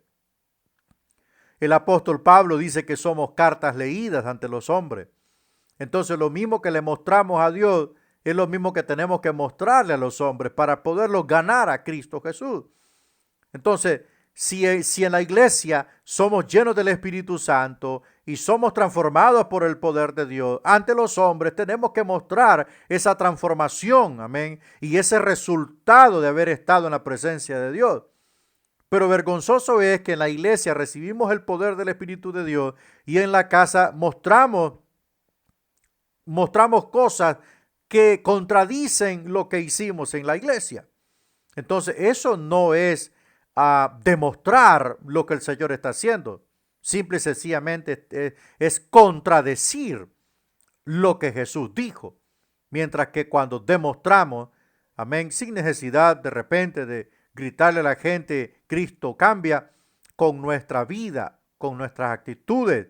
Speaker 1: El apóstol Pablo dice que somos cartas leídas ante los hombres. Entonces lo mismo que le mostramos a Dios es lo mismo que tenemos que mostrarle a los hombres para poderlos ganar a Cristo Jesús. Entonces, si en la iglesia somos llenos del Espíritu Santo y somos transformados por el poder de Dios, ante los hombres tenemos que mostrar esa transformación, amén, y ese resultado de haber estado en la presencia de Dios. Pero vergonzoso es que en la iglesia recibimos el poder del Espíritu de Dios y en la casa mostramos cosas que contradicen lo que hicimos en la iglesia. Entonces, eso no es demostrar lo que el Señor está haciendo. Simple y sencillamente es contradecir lo que Jesús dijo. Mientras que cuando demostramos, amén, sin necesidad de repente de gritarle a la gente, Cristo cambia, con nuestra vida, con nuestras actitudes,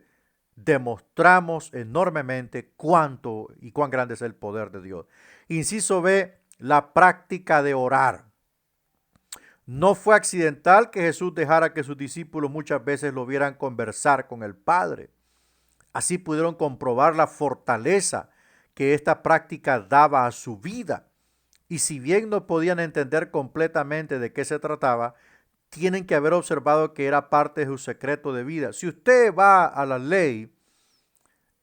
Speaker 1: demostramos enormemente cuánto y cuán grande es el poder de Dios. Inciso B, la práctica de orar. No fue accidental que Jesús dejara que sus discípulos muchas veces lo vieran conversar con el Padre. Así pudieron comprobar la fortaleza que esta práctica daba a su vida. Y si bien no podían entender completamente de qué se trataba, tienen que haber observado que era parte de su secreto de vida. Si usted va a la ley,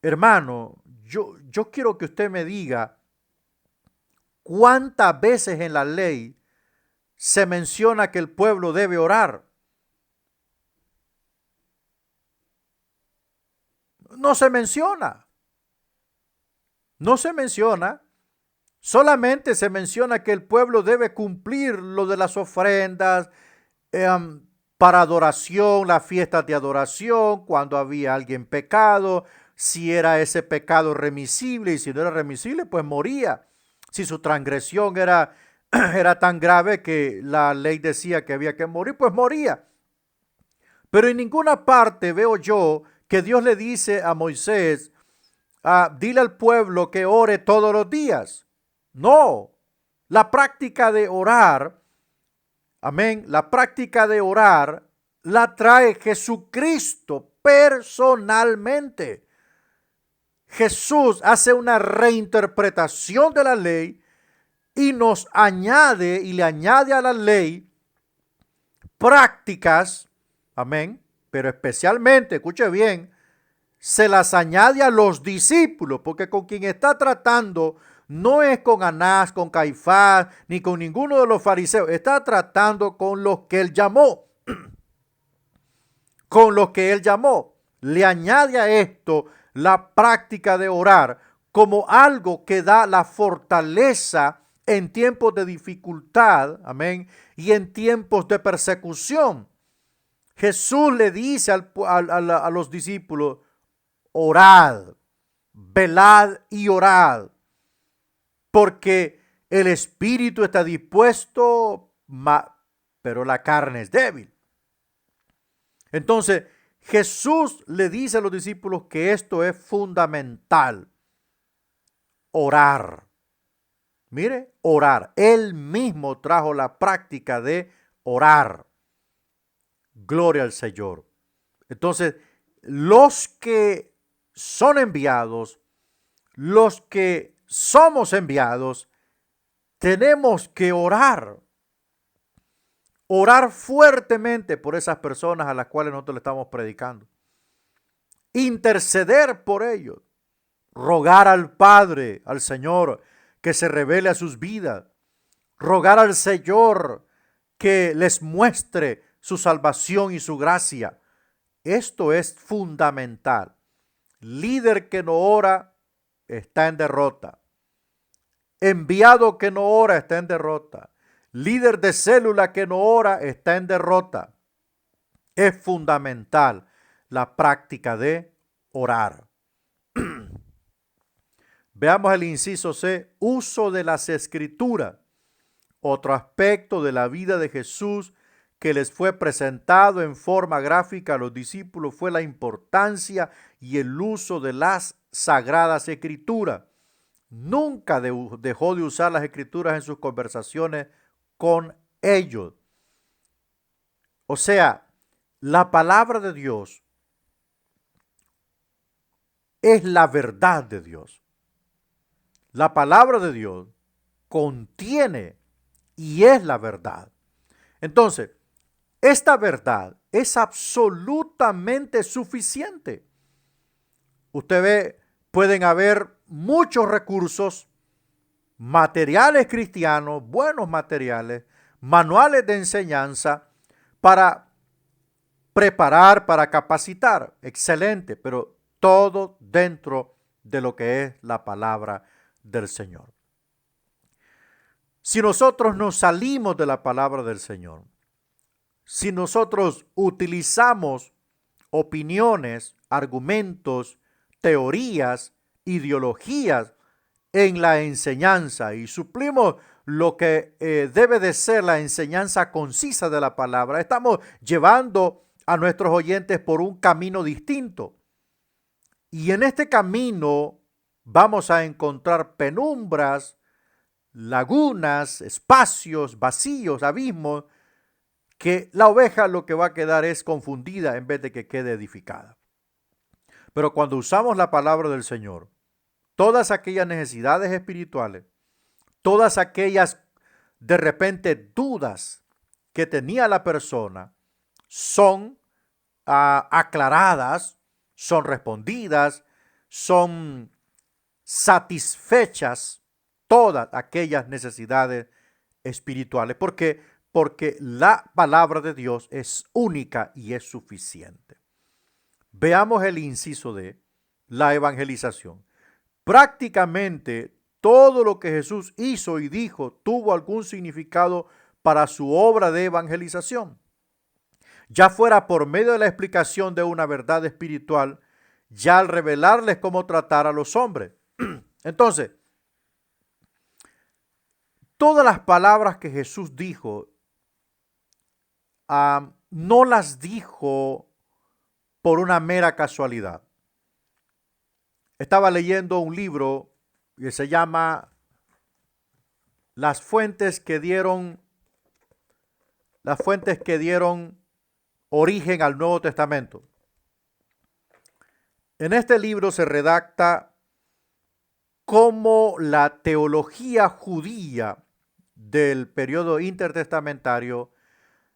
Speaker 1: hermano, yo quiero que usted me diga cuántas veces en la ley se menciona que el pueblo debe orar. No se menciona. No se menciona. Solamente se menciona que el pueblo debe cumplir lo de las ofrendas para adoración, las fiestas de adoración, cuando había alguien pecado, si era ese pecado remisible y si no era remisible, pues moría. Si su transgresión era tan grave que la ley decía que había que morir, pues moría. Pero en ninguna parte veo yo que Dios le dice a Moisés, dile al pueblo que ore todos los días. No, la práctica de orar, amén, la práctica de orar la trae Jesucristo personalmente. Jesús hace una reinterpretación de la ley y nos añade y le añade a la ley prácticas, amén, pero especialmente, escuche bien, se las añade a los discípulos, porque con quien está tratando no es con Anás, con Caifás, ni con ninguno de los fariseos, está tratando con los que él llamó, con los que él llamó. Le añade a esto la práctica de orar como algo que da la fortaleza en tiempos de dificultad, amén, y en tiempos de persecución. Jesús le dice a los discípulos, orad, velad y orad, porque el espíritu está dispuesto, pero la carne es débil. Entonces, Jesús le dice a los discípulos que esto es fundamental, orar. Mire, orar. Él mismo trajo la práctica de orar. Gloria al Señor. Entonces, los que son enviados, los que somos enviados, tenemos que orar. Orar fuertemente por esas personas a las cuales nosotros le estamos predicando. Interceder por ellos. Rogar al Padre, al Señor, que se revele a sus vidas. Rogar al Señor que les muestre su salvación y su gracia. Esto es fundamental. Líder que no ora está en derrota. Enviado que no ora está en derrota. Líder de célula que no ora está en derrota. Es fundamental la práctica de orar. Veamos el inciso C, uso de las escrituras. Otro aspecto de la vida de Jesús que les fue presentado en forma gráfica a los discípulos fue la importancia y el uso de las sagradas escrituras. Nunca dejó de usar las escrituras en sus conversaciones con ellos. O sea, la palabra de Dios es la verdad de Dios. La palabra de Dios contiene y es la verdad. Entonces, esta verdad es absolutamente suficiente. Usted ve, pueden haber muchos recursos, materiales cristianos, buenos materiales, manuales de enseñanza para preparar, para capacitar. Excelente, pero todo dentro de lo que es la palabra del Señor. Si nosotros nos salimos de la palabra del Señor, si nosotros utilizamos opiniones, argumentos, teorías, ideologías en la enseñanza y suplimos lo que debe de ser la enseñanza concisa de la palabra, estamos llevando a nuestros oyentes por un camino distinto. Y en este camino vamos a encontrar penumbras, lagunas, espacios, vacíos, abismos, que la oveja lo que va a quedar es confundida en vez de que quede edificada. Pero cuando usamos la palabra del Señor, todas aquellas necesidades espirituales, todas aquellas de repente dudas que tenía la persona, son aclaradas, son respondidas, son satisfechas todas aquellas necesidades espirituales. ¿Por qué? Porque la palabra de Dios es única y es suficiente. Veamos el inciso de la evangelización. Prácticamente todo lo que Jesús hizo y dijo tuvo algún significado para su obra de evangelización. Ya fuera por medio de la explicación de una verdad espiritual, ya al revelarles cómo tratar a los hombres. Entonces, todas las palabras que Jesús dijo, no las dijo por una mera casualidad. Estaba leyendo un libro que se llama Las fuentes que dieron origen al Nuevo Testamento. En este libro se redacta cómo la teología judía del periodo intertestamentario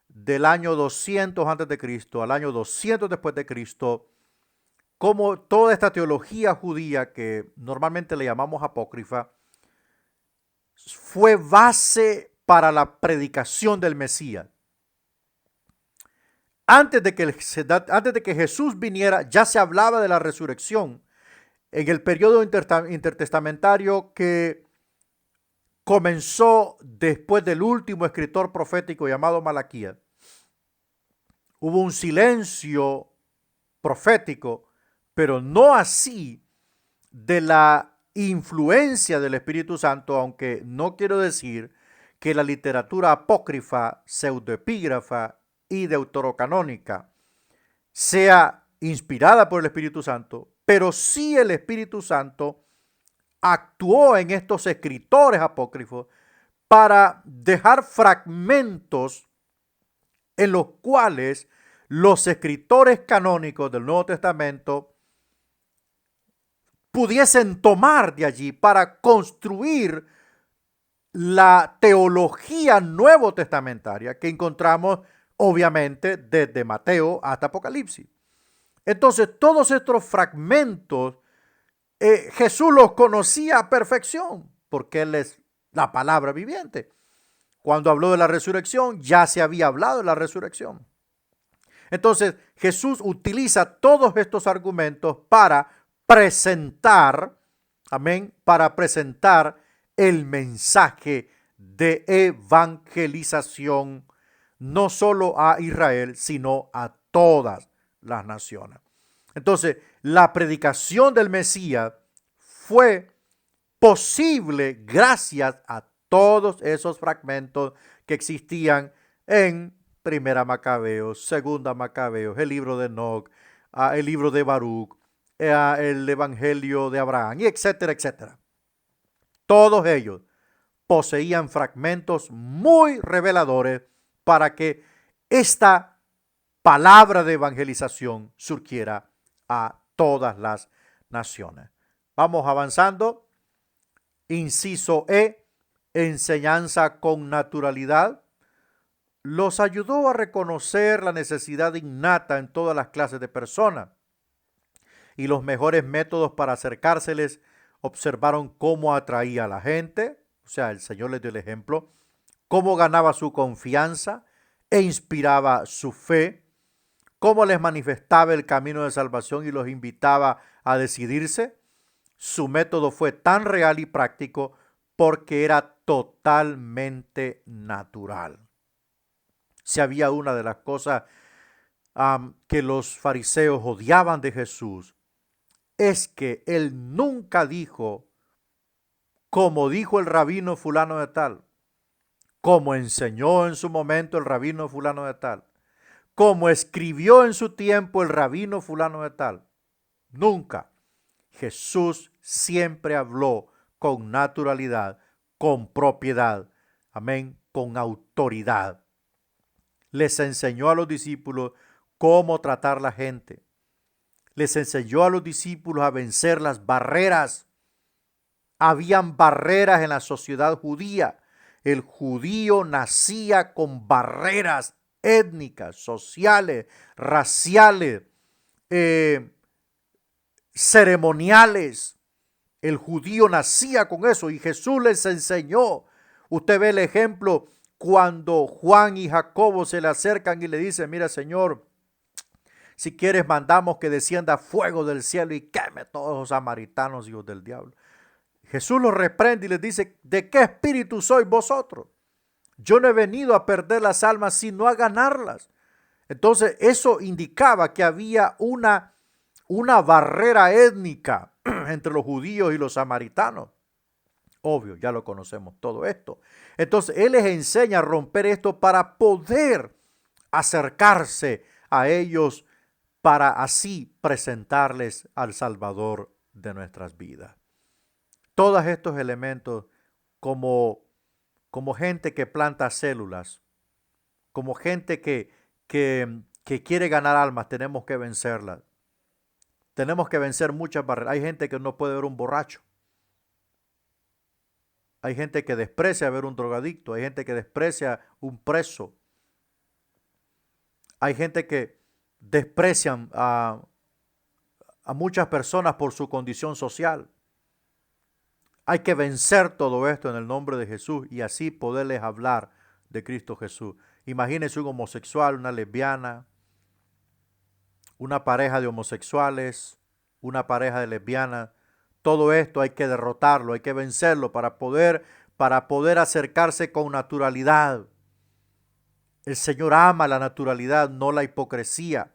Speaker 1: del año 200 antes de Cristo al año 200 después de Cristo, como toda esta teología judía que normalmente le llamamos apócrifa, fue base para la predicación del Mesías. Antes de que Jesús viniera, ya se hablaba de la resurrección en el periodo intertestamentario que comenzó después del último escritor profético llamado Malaquías. Hubo un silencio profético, pero no así de la influencia del Espíritu Santo, aunque no quiero decir que la literatura apócrifa, pseudoepígrafa y deuterocanónica sea inspirada por el Espíritu Santo, pero sí el Espíritu Santo actuó en estos escritores apócrifos para dejar fragmentos en los cuales los escritores canónicos del Nuevo Testamento pudiesen tomar de allí para construir la teología nuevo testamentaria que encontramos obviamente desde Mateo hasta Apocalipsis. Entonces todos estos fragmentos Jesús los conocía a perfección porque Él es la palabra viviente. Cuando habló de la resurrección, ya se había hablado de la resurrección. Entonces, Jesús utiliza todos estos argumentos para presentar, amén, para presentar el mensaje de evangelización, no solo a Israel, sino a todas las naciones. Entonces, la predicación del Mesías fue posible gracias a todos esos fragmentos que existían en Primera Macabeos, Segunda Macabeos, el libro de Enoc, el libro de Baruch, el Evangelio de Abraham, y etcétera, etcétera. Todos ellos poseían fragmentos muy reveladores para que esta palabra de evangelización surgiera a todas las naciones. Vamos avanzando. Inciso E, enseñanza con naturalidad. Los ayudó a reconocer la necesidad innata en todas las clases de personas y los mejores métodos para acercárseles. Observaron cómo atraía a la gente, o sea, el Señor les dio el ejemplo, cómo ganaba su confianza e inspiraba su fe, cómo les manifestaba el camino de salvación y los invitaba a decidirse. Su método fue tan real y práctico porque era totalmente natural. Si había una de las cosas que los fariseos odiaban de Jesús, es que él nunca dijo, como dijo el rabino fulano de tal, como enseñó en su momento el rabino fulano de tal, como escribió en su tiempo el rabino fulano de tal. Nunca. Jesús siempre habló con naturalidad, con propiedad, amén, con autoridad. Les enseñó a los discípulos cómo tratar a la gente. Les enseñó a los discípulos a vencer las barreras. Habían barreras en la sociedad judía. El judío nacía con barreras étnicas, sociales, raciales, ceremoniales. El judío nacía con eso y Jesús les enseñó. Usted ve el ejemplo cuando Juan y Jacobo se le acercan y le dicen, mira, Señor, si quieres mandamos que descienda fuego del cielo y queme a todos los samaritanos, hijos del diablo. Jesús los reprende y les dice, ¿de qué espíritu sois vosotros? Yo no he venido a perder las almas, sino a ganarlas. Entonces eso indicaba que había una barrera étnica entre los judíos y los samaritanos. Obvio, ya lo conocemos todo esto. Entonces Él les enseña a romper esto para poder acercarse a ellos, para así presentarles al Salvador de nuestras vidas. Todos estos elementos como gente que planta células, como gente que quiere ganar almas, tenemos que vencerlas. Tenemos que vencer muchas barreras. Hay gente que no puede ver un borracho. Hay gente que desprecia ver un drogadicto. Hay gente que desprecia un preso. Hay gente que desprecian a muchas personas por su condición social. Hay que vencer todo esto en el nombre de Jesús y así poderles hablar de Cristo Jesús. Imagínense un homosexual, una lesbiana, una pareja de homosexuales, una pareja de lesbianas. Todo esto hay que derrotarlo, hay que vencerlo para poder acercarse con naturalidad. El Señor ama la naturalidad, no la hipocresía.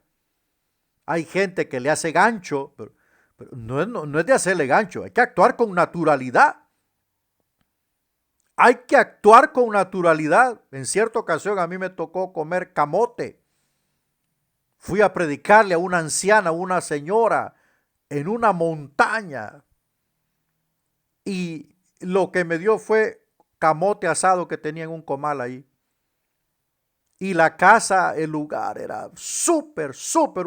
Speaker 1: Hay gente que le hace gancho, pero no es de hacerle gancho, hay que actuar con naturalidad. Hay que actuar con naturalidad. En cierta ocasión a mí me tocó comer camote. Fui a predicarle a una anciana, una señora, en una montaña. Y lo que me dio fue camote asado que tenía en un comal ahí. Y la casa, el lugar era súper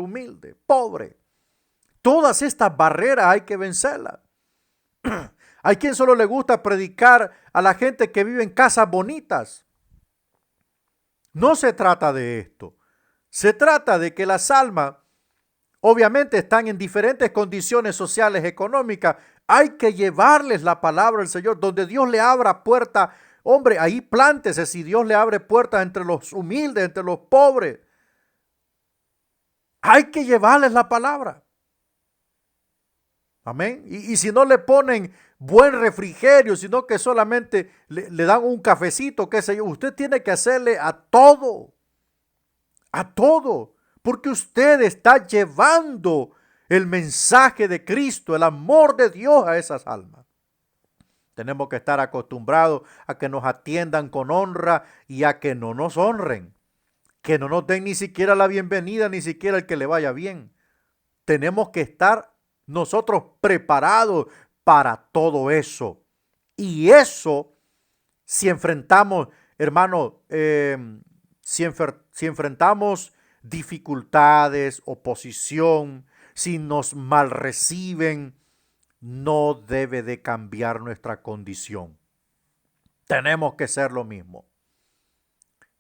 Speaker 1: humilde, pobre. Todas estas barreras hay que vencerlas. Hay quien solo le gusta predicar a la gente que vive en casas bonitas. No se trata de esto. Se trata de que las almas obviamente están en diferentes condiciones sociales, económicas. Hay que llevarles la palabra del Señor. Donde Dios le abra puerta, hombre, ahí plántese. Si Dios le abre puertas entre los humildes, entre los pobres, hay que llevarles la palabra. Amén. Y si no le ponen buen refrigerio, sino que solamente le dan un cafecito, qué sé yo, usted tiene que hacerle a todo, porque usted está llevando el mensaje de Cristo, el amor de Dios a esas almas. Tenemos que estar acostumbrados a que nos atiendan con honra y a que no nos honren, que no nos den ni siquiera la bienvenida, ni siquiera el que le vaya bien. Tenemos que estar nosotros preparados para todo eso. Y eso Si enfrentamos, hermano, si enfrentamos dificultades, oposición, si nos mal reciben, no debe de cambiar nuestra condición. Tenemos que ser lo mismo.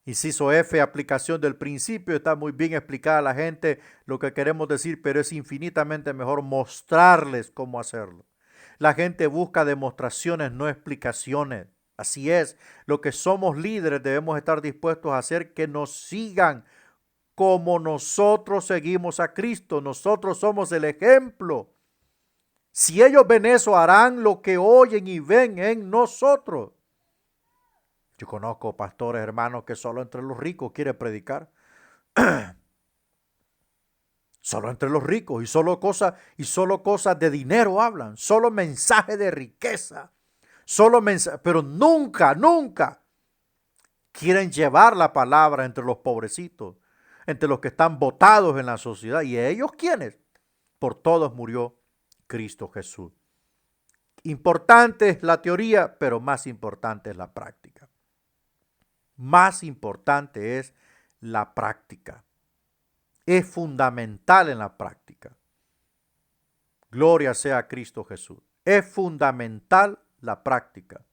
Speaker 1: Inciso F, aplicación del principio. Está muy bien explicada a la gente lo que queremos decir, pero es infinitamente mejor mostrarles cómo hacerlo. La gente busca demostraciones, no explicaciones. Así es, lo que somos líderes debemos estar dispuestos a hacer que nos sigan como nosotros seguimos a Cristo. Nosotros somos el ejemplo. Si ellos ven eso, harán lo que oyen y ven en nosotros. Yo conozco pastores, hermanos, que solo entre los ricos quieren predicar. Solo entre los ricos y solo cosas de dinero hablan. Solo mensaje de riqueza. Solo mensaje, pero nunca quieren llevar la palabra entre los pobrecitos, entre los que están botados en la sociedad. ¿Y ellos quiénes? Por todos murió Cristo Jesús. Importante es la teoría, pero más importante es la práctica. Más importante es la práctica. Es fundamental en la práctica. Gloria sea a Cristo Jesús. Es fundamental la práctica.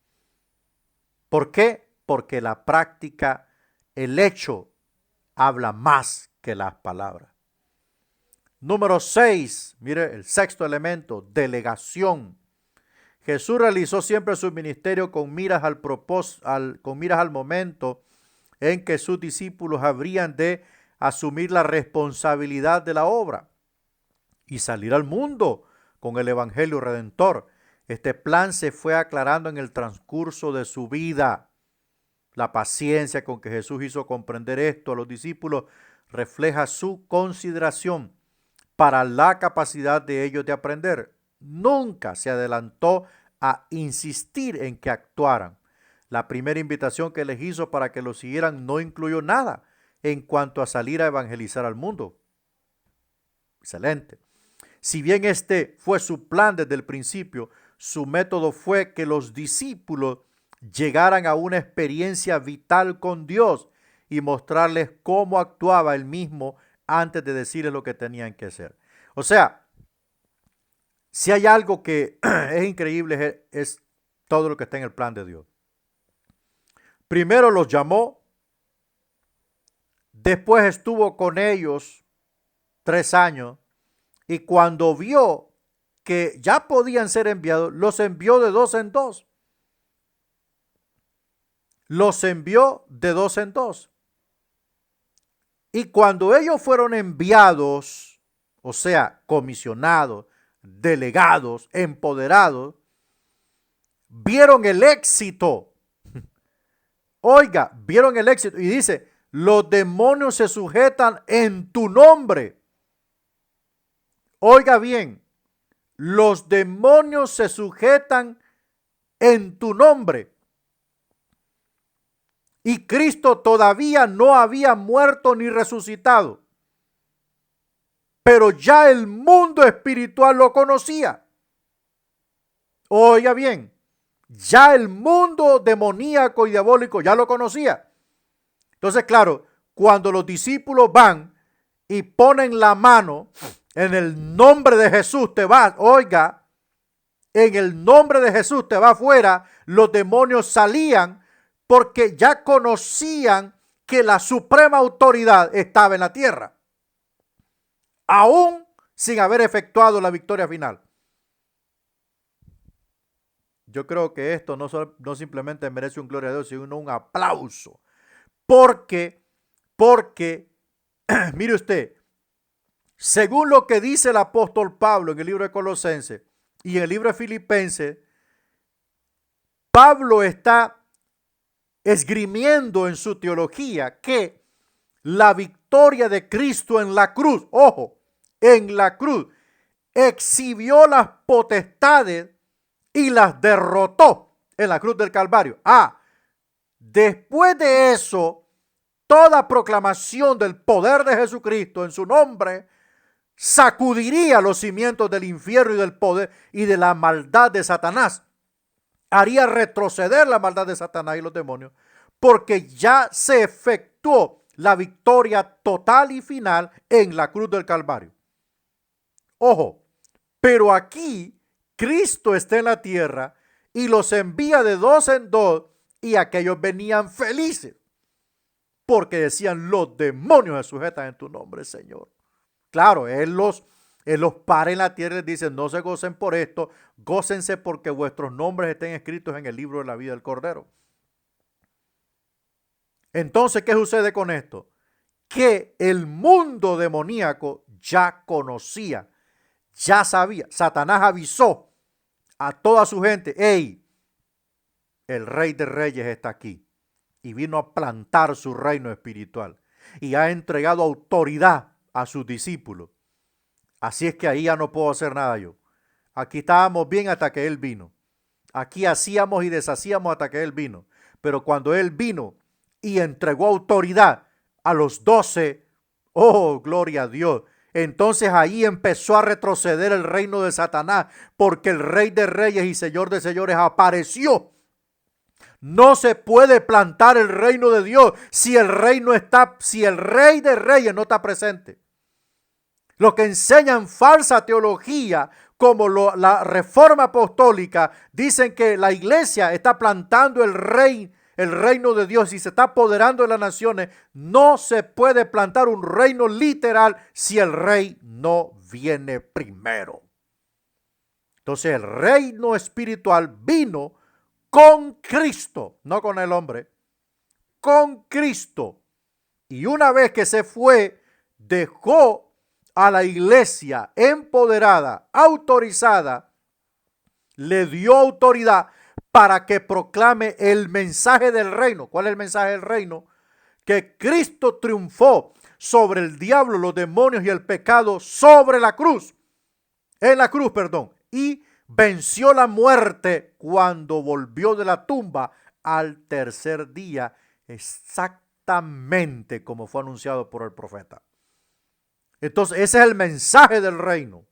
Speaker 1: ¿Por qué? Porque la práctica, el hecho, habla más que las palabras. Número 6, mire el sexto elemento, delegación. Jesús realizó siempre su ministerio con miras al momento en que sus discípulos habrían de asumir la responsabilidad de la obra y salir al mundo con el evangelio redentor. Este plan se fue aclarando en el transcurso de su vida. La paciencia con que Jesús hizo comprender esto a los discípulos refleja su consideración para la capacidad de ellos de aprender. Nunca se adelantó a insistir en que actuaran. La primera invitación que les hizo para que lo siguieran no incluyó nada en cuanto a salir a evangelizar al mundo. Excelente. Si bien este fue su plan desde el principio, su método fue que los discípulos llegaran a una experiencia vital con Dios y mostrarles cómo actuaba él mismo antes de decirles lo que tenían que hacer. O sea, si hay algo que es increíble es todo lo que está en el plan de Dios. Primero los llamó, después estuvo con ellos 3 años y cuando vio que ya podían ser enviados, los envió de 2 en 2. Los envió de 2 en 2. Y cuando ellos fueron enviados, o sea, comisionados, delegados, empoderados, vieron el éxito. Oiga, vieron el éxito. Y dice, los demonios se sujetan en tu nombre. Oiga bien, los demonios se sujetan en tu nombre. Y Cristo todavía no había muerto ni resucitado. Pero ya el mundo espiritual lo conocía. Oiga bien, ya el mundo demoníaco y diabólico ya lo conocía. Entonces, claro, cuando los discípulos van y ponen la mano en el nombre de Jesús, te vas, oiga, en el nombre de Jesús te va afuera, los demonios salían porque ya conocían que la suprema autoridad estaba en la tierra, aún sin haber efectuado la victoria final. Yo creo que esto no simplemente merece un gloria a Dios, sino un aplauso. Porque, mire usted, según lo que dice el apóstol Pablo en el libro de Colosenses y en el libro de Filipenses, Pablo está esgrimiendo en su teología que la victoria de Cristo en la cruz, ojo, en la cruz, exhibió las potestades y las derrotó en la cruz del Calvario. Después de eso, toda proclamación del poder de Jesucristo en su nombre sacudiría los cimientos del infierno y del poder y de la maldad de Satanás. haría retroceder la maldad de Satanás y los demonios, porque ya se efectuó la victoria total y final en la cruz del Calvario. Ojo, pero aquí Cristo está en la tierra y los envía de dos en dos, y aquellos venían felices porque decían: los demonios se sujetan en tu nombre, Señor. Claro, Él los para en la tierra y les dice: no se gocen por esto, gócense porque vuestros nombres estén escritos en el libro de la vida del Cordero. Entonces, ¿qué sucede con esto? Que el mundo demoníaco ya conocía, ya sabía. Satanás avisó a toda su gente: hey, el Rey de Reyes está aquí. Y vino a plantar su reino espiritual. Y ha entregado autoridad a sus discípulos. Así es que ahí ya no puedo hacer nada yo. Aquí estábamos bien hasta que Él vino. Aquí hacíamos y deshacíamos hasta que Él vino. Pero cuando Él vino y entregó autoridad a los 12, oh, gloria a Dios. Entonces ahí empezó a retroceder el reino de Satanás, porque el Rey de Reyes y Señor de Señores apareció. No se puede plantar el reino de Dios si el Rey de Reyes no está presente. Los que enseñan falsa teología, como la Reforma Apostólica, dicen que la iglesia está plantando el reino de Dios y se está apoderando de las naciones. No se puede plantar un reino literal si el Rey no viene primero. Entonces el reino espiritual vino con Cristo, no con el hombre, con Cristo. Y una vez que se fue, dejó a la iglesia empoderada, autorizada, le dio autoridad para que proclame el mensaje del reino. ¿Cuál es el mensaje del reino? Que Cristo triunfó sobre el diablo, los demonios y el pecado sobre la cruz. En la cruz, perdón. Y venció la muerte cuando volvió de la tumba al tercer día, exactamente como fue anunciado por el profeta. Entonces, ese es el mensaje del reino.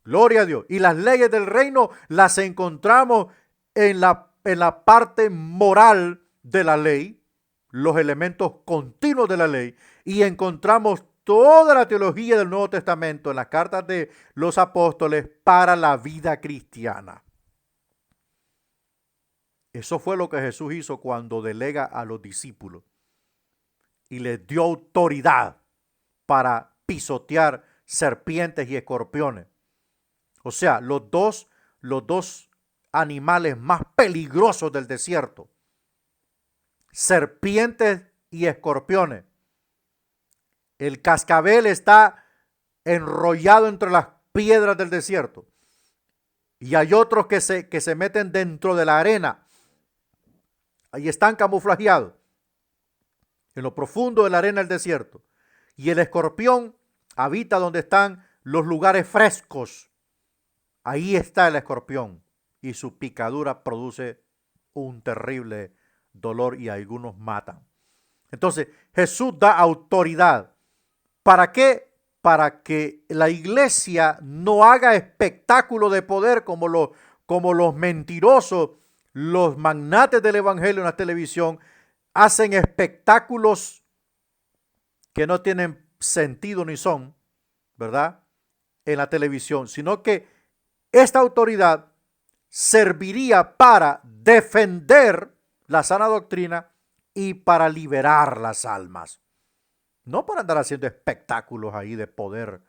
Speaker 1: Gloria a Dios. Y las leyes del reino las encontramos en la parte moral de la ley, los elementos continuos de la ley, y encontramos toda la teología del Nuevo Testamento en las cartas de los apóstoles para la vida cristiana. Eso fue lo que Jesús hizo cuando delega a los discípulos y les dio autoridad para pisotear serpientes y escorpiones. O sea, los dos animales más peligrosos del desierto, serpientes y escorpiones. El cascabel está enrollado entre las piedras del desierto. Y hay otros que se meten dentro de la arena. Ahí están camuflajeados. En lo profundo de la arena del desierto. Y el escorpión habita donde están los lugares frescos. Ahí está el escorpión. Y su picadura produce un terrible dolor y algunos matan. Entonces, Jesús da autoridad. ¿Para qué? Para que la iglesia no haga espectáculo de poder como los mentirosos, los magnates del evangelio en la televisión, hacen espectáculos que no tienen sentido ni son, ¿verdad? En la televisión, sino que esta autoridad serviría para defender la sana doctrina y para liberar las almas. No para andar haciendo espectáculos ahí de poder,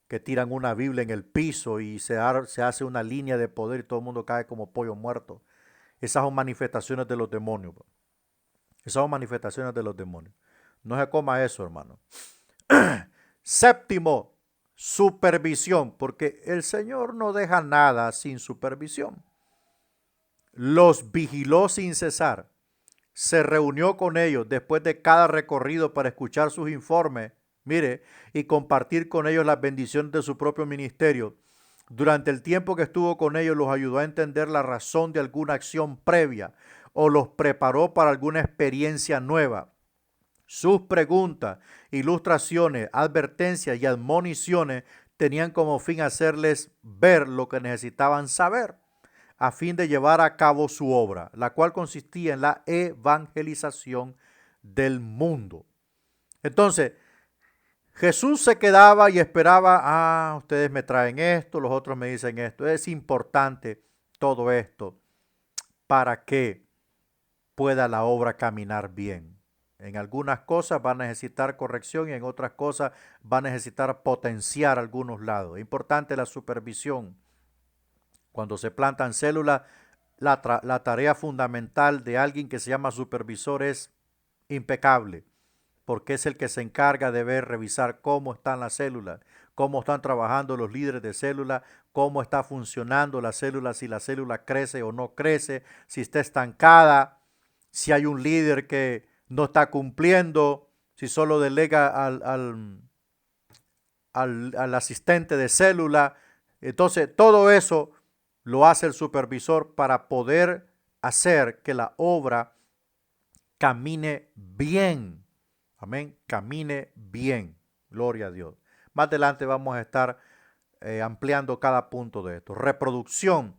Speaker 1: que tiran una Biblia en el piso y se hace una línea de poder y todo el mundo cae como pollo muerto. Esas son manifestaciones de los demonios. Esas son manifestaciones de los demonios. No se coma eso, hermano. Séptimo, supervisión, porque el Señor no deja nada sin supervisión. Los vigiló sin cesar. Se reunió con ellos después de cada recorrido para escuchar sus informes, mire, y compartir con ellos las bendiciones de su propio ministerio. Durante el tiempo que estuvo con ellos, los ayudó a entender la razón de alguna acción previa o los preparó para alguna experiencia nueva. Sus preguntas, ilustraciones, advertencias y admoniciones tenían como fin hacerles ver lo que necesitaban saber. a fin de llevar a cabo su obra, la cual consistía en la evangelización del mundo. Entonces, Jesús se quedaba y esperaba, ustedes me traen esto, los otros me dicen esto. Es importante todo esto para que pueda la obra caminar bien. En algunas cosas va a necesitar corrección y en otras cosas va a necesitar potenciar algunos lados. Es importante la supervisión. Cuando se plantan células, la tarea fundamental de alguien que se llama supervisor es impecable, porque es el que se encarga de ver, revisar cómo están las células, cómo están trabajando los líderes de célula, cómo está funcionando la célula, si la célula crece o no crece, si está estancada, si hay un líder que no está cumpliendo, si solo delega al asistente de célula. Entonces, todo eso lo hace el supervisor para poder hacer que la obra camine bien. Amén, camine bien. Gloria a Dios. Más adelante vamos a estar ampliando cada punto de esto. Reproducción.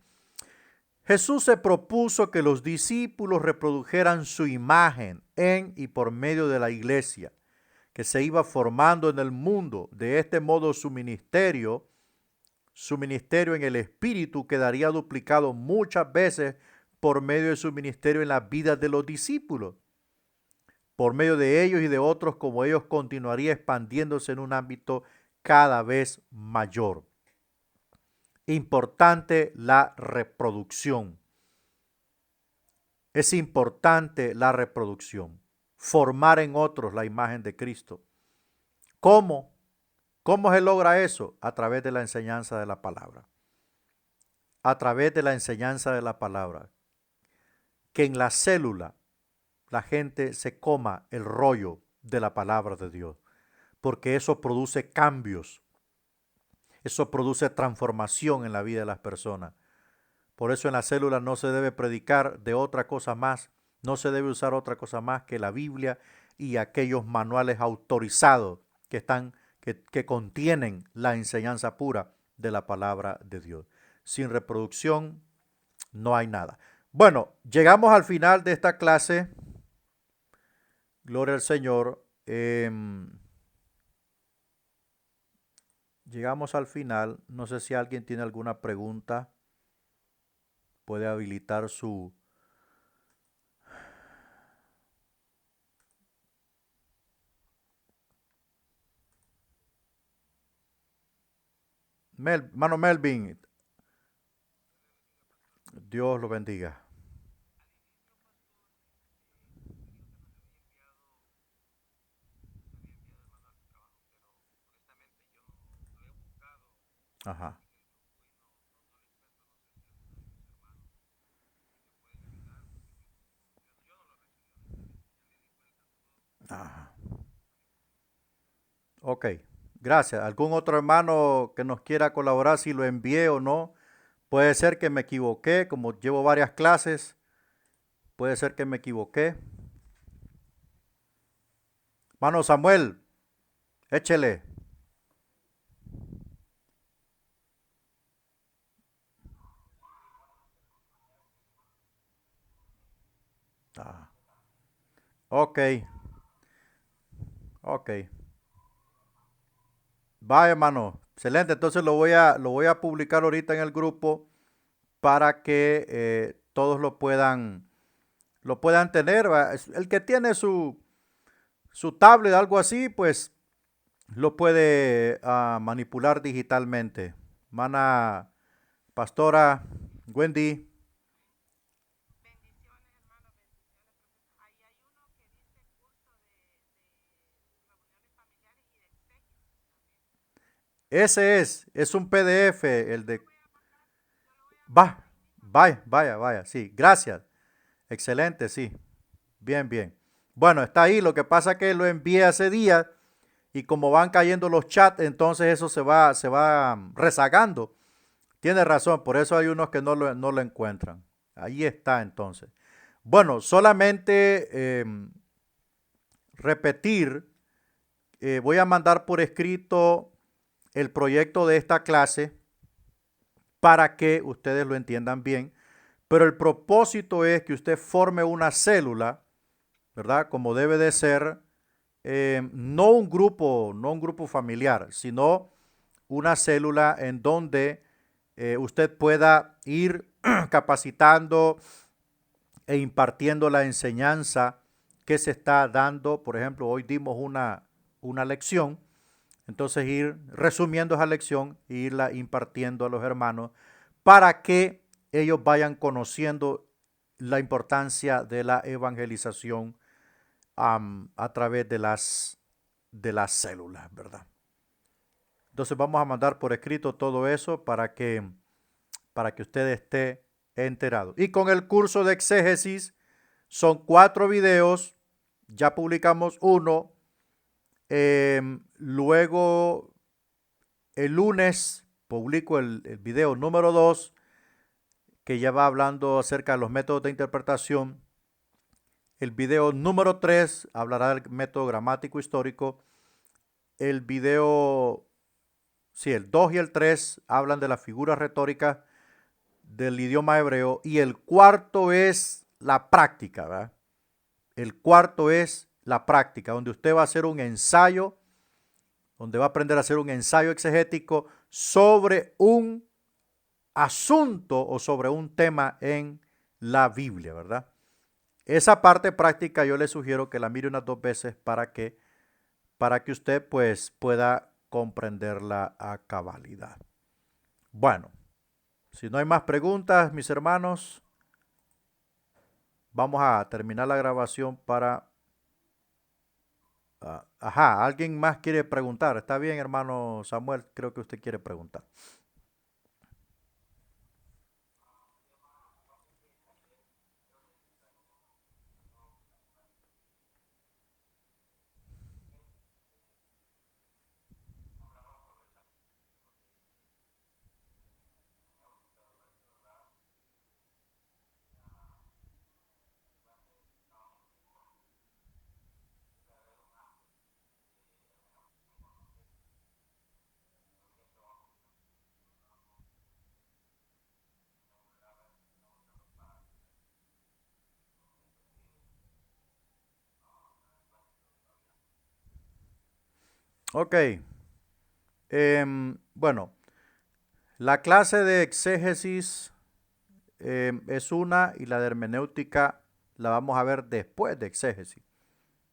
Speaker 1: Jesús se propuso que los discípulos reprodujeran su imagen en y por medio de la iglesia, que se iba formando en el mundo. De este modo su ministerio en el Espíritu quedaría duplicado muchas veces por medio de su ministerio en las vidas de los discípulos. Por medio de ellos y de otros como ellos continuaría expandiéndose en un ámbito cada vez mayor. Importante la reproducción. Es importante la reproducción. Formar en otros la imagen de Cristo. ¿Cómo? ¿Cómo se logra eso? A través de la enseñanza de la palabra. A través de la enseñanza de la palabra. Que en la célula la gente se coma el rollo de la palabra de Dios. Porque eso produce cambios. Eso produce transformación en la vida de las personas. Por eso en la célula no se debe predicar de otra cosa más, no se debe usar otra cosa más que la Biblia y aquellos manuales autorizados que contienen la enseñanza pura de la palabra de Dios. Sin reproducción no hay nada. Bueno, llegamos al final de esta clase. Gloria al Señor. Llegamos al final. No sé si alguien tiene alguna pregunta. Puede habilitar su... Hermano Melvin, Dios lo bendiga. Ajá. Ajá. Ok, gracias. ¿Algún otro hermano que nos quiera colaborar si lo envié o no? Puede ser que me equivoqué, como llevo varias clases, puede ser que me equivoqué. Hermano Samuel, échele. Ah, ok, ok. Va, hermano. Excelente. Entonces lo voy a publicar ahorita en el grupo para que todos lo puedan tener. ¿Va? El que tiene su tablet, algo así, pues lo puede manipular digitalmente. Mana Pastora Wendy. Ese es un PDF, el de... Va, vaya, sí, gracias. Excelente, sí. Bien, bien. Bueno, está ahí. Lo que pasa es que lo envié hace días y como van cayendo los chats, entonces eso se va rezagando. Tiene razón, por eso hay unos que no lo encuentran. Ahí está entonces. Bueno, solamente repetir, voy a mandar por escrito el proyecto de esta clase para que ustedes lo entiendan bien. pero el propósito es que usted forme una célula, ¿verdad? Como debe de ser, no un grupo familiar, sino una célula en donde usted pueda ir capacitando e impartiendo la enseñanza que se está dando. Por ejemplo, hoy dimos una lección, entonces ir resumiendo esa lección e irla impartiendo a los hermanos para que ellos vayan conociendo la importancia de la evangelización a través de las células, ¿verdad? Entonces vamos a mandar por escrito todo eso para que usted esté enterado. Y con el curso de exégesis son 4 videos, ya publicamos uno, luego el lunes publico el video número 2, que ya va hablando acerca de los métodos de interpretación. El video número 3 hablará del método gramático histórico. El video, sí, el 2 y el 3 hablan de las figuras retóricas del idioma hebreo. Y el cuarto es la práctica, ¿verdad? El cuarto es la práctica, donde usted va a hacer un ensayo, donde va a aprender a hacer un ensayo exegético sobre un asunto o sobre un tema en la Biblia, ¿verdad? Esa parte práctica yo le sugiero que la mire unas 2 veces para que usted pues pueda comprenderla a cabalidad. Bueno, si no hay más preguntas, mis hermanos, vamos a terminar la grabación para... ajá, ¿alguien más quiere preguntar? Está bien, hermano Samuel, creo que usted quiere preguntar. Ok, bueno, la clase de exégesis es una y la de hermenéutica la vamos a ver después de exégesis,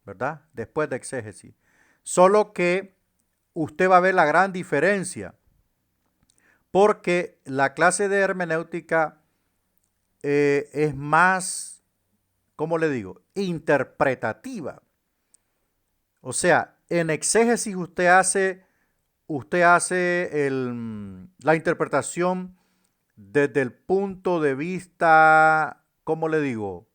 Speaker 1: ¿verdad? Después de exégesis. Solo que usted va a ver la gran diferencia, porque la clase de hermenéutica es más, ¿cómo le digo? Interpretativa. O sea, en exégesis usted hace la interpretación desde el punto de vista, ¿cómo le digo?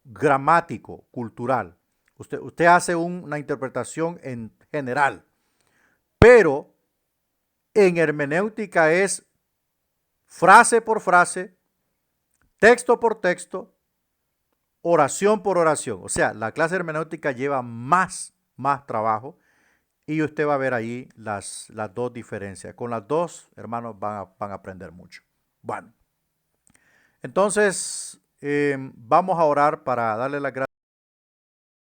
Speaker 1: Gramático, cultural. Usted hace una interpretación en general, pero en hermenéutica es frase por frase, texto por texto, oración por oración. O sea, la clase hermenéutica lleva más trabajo y usted va a ver ahí las 2 diferencias. Con las 2, hermanos, van a aprender mucho. Bueno, entonces vamos a orar para darle las gracias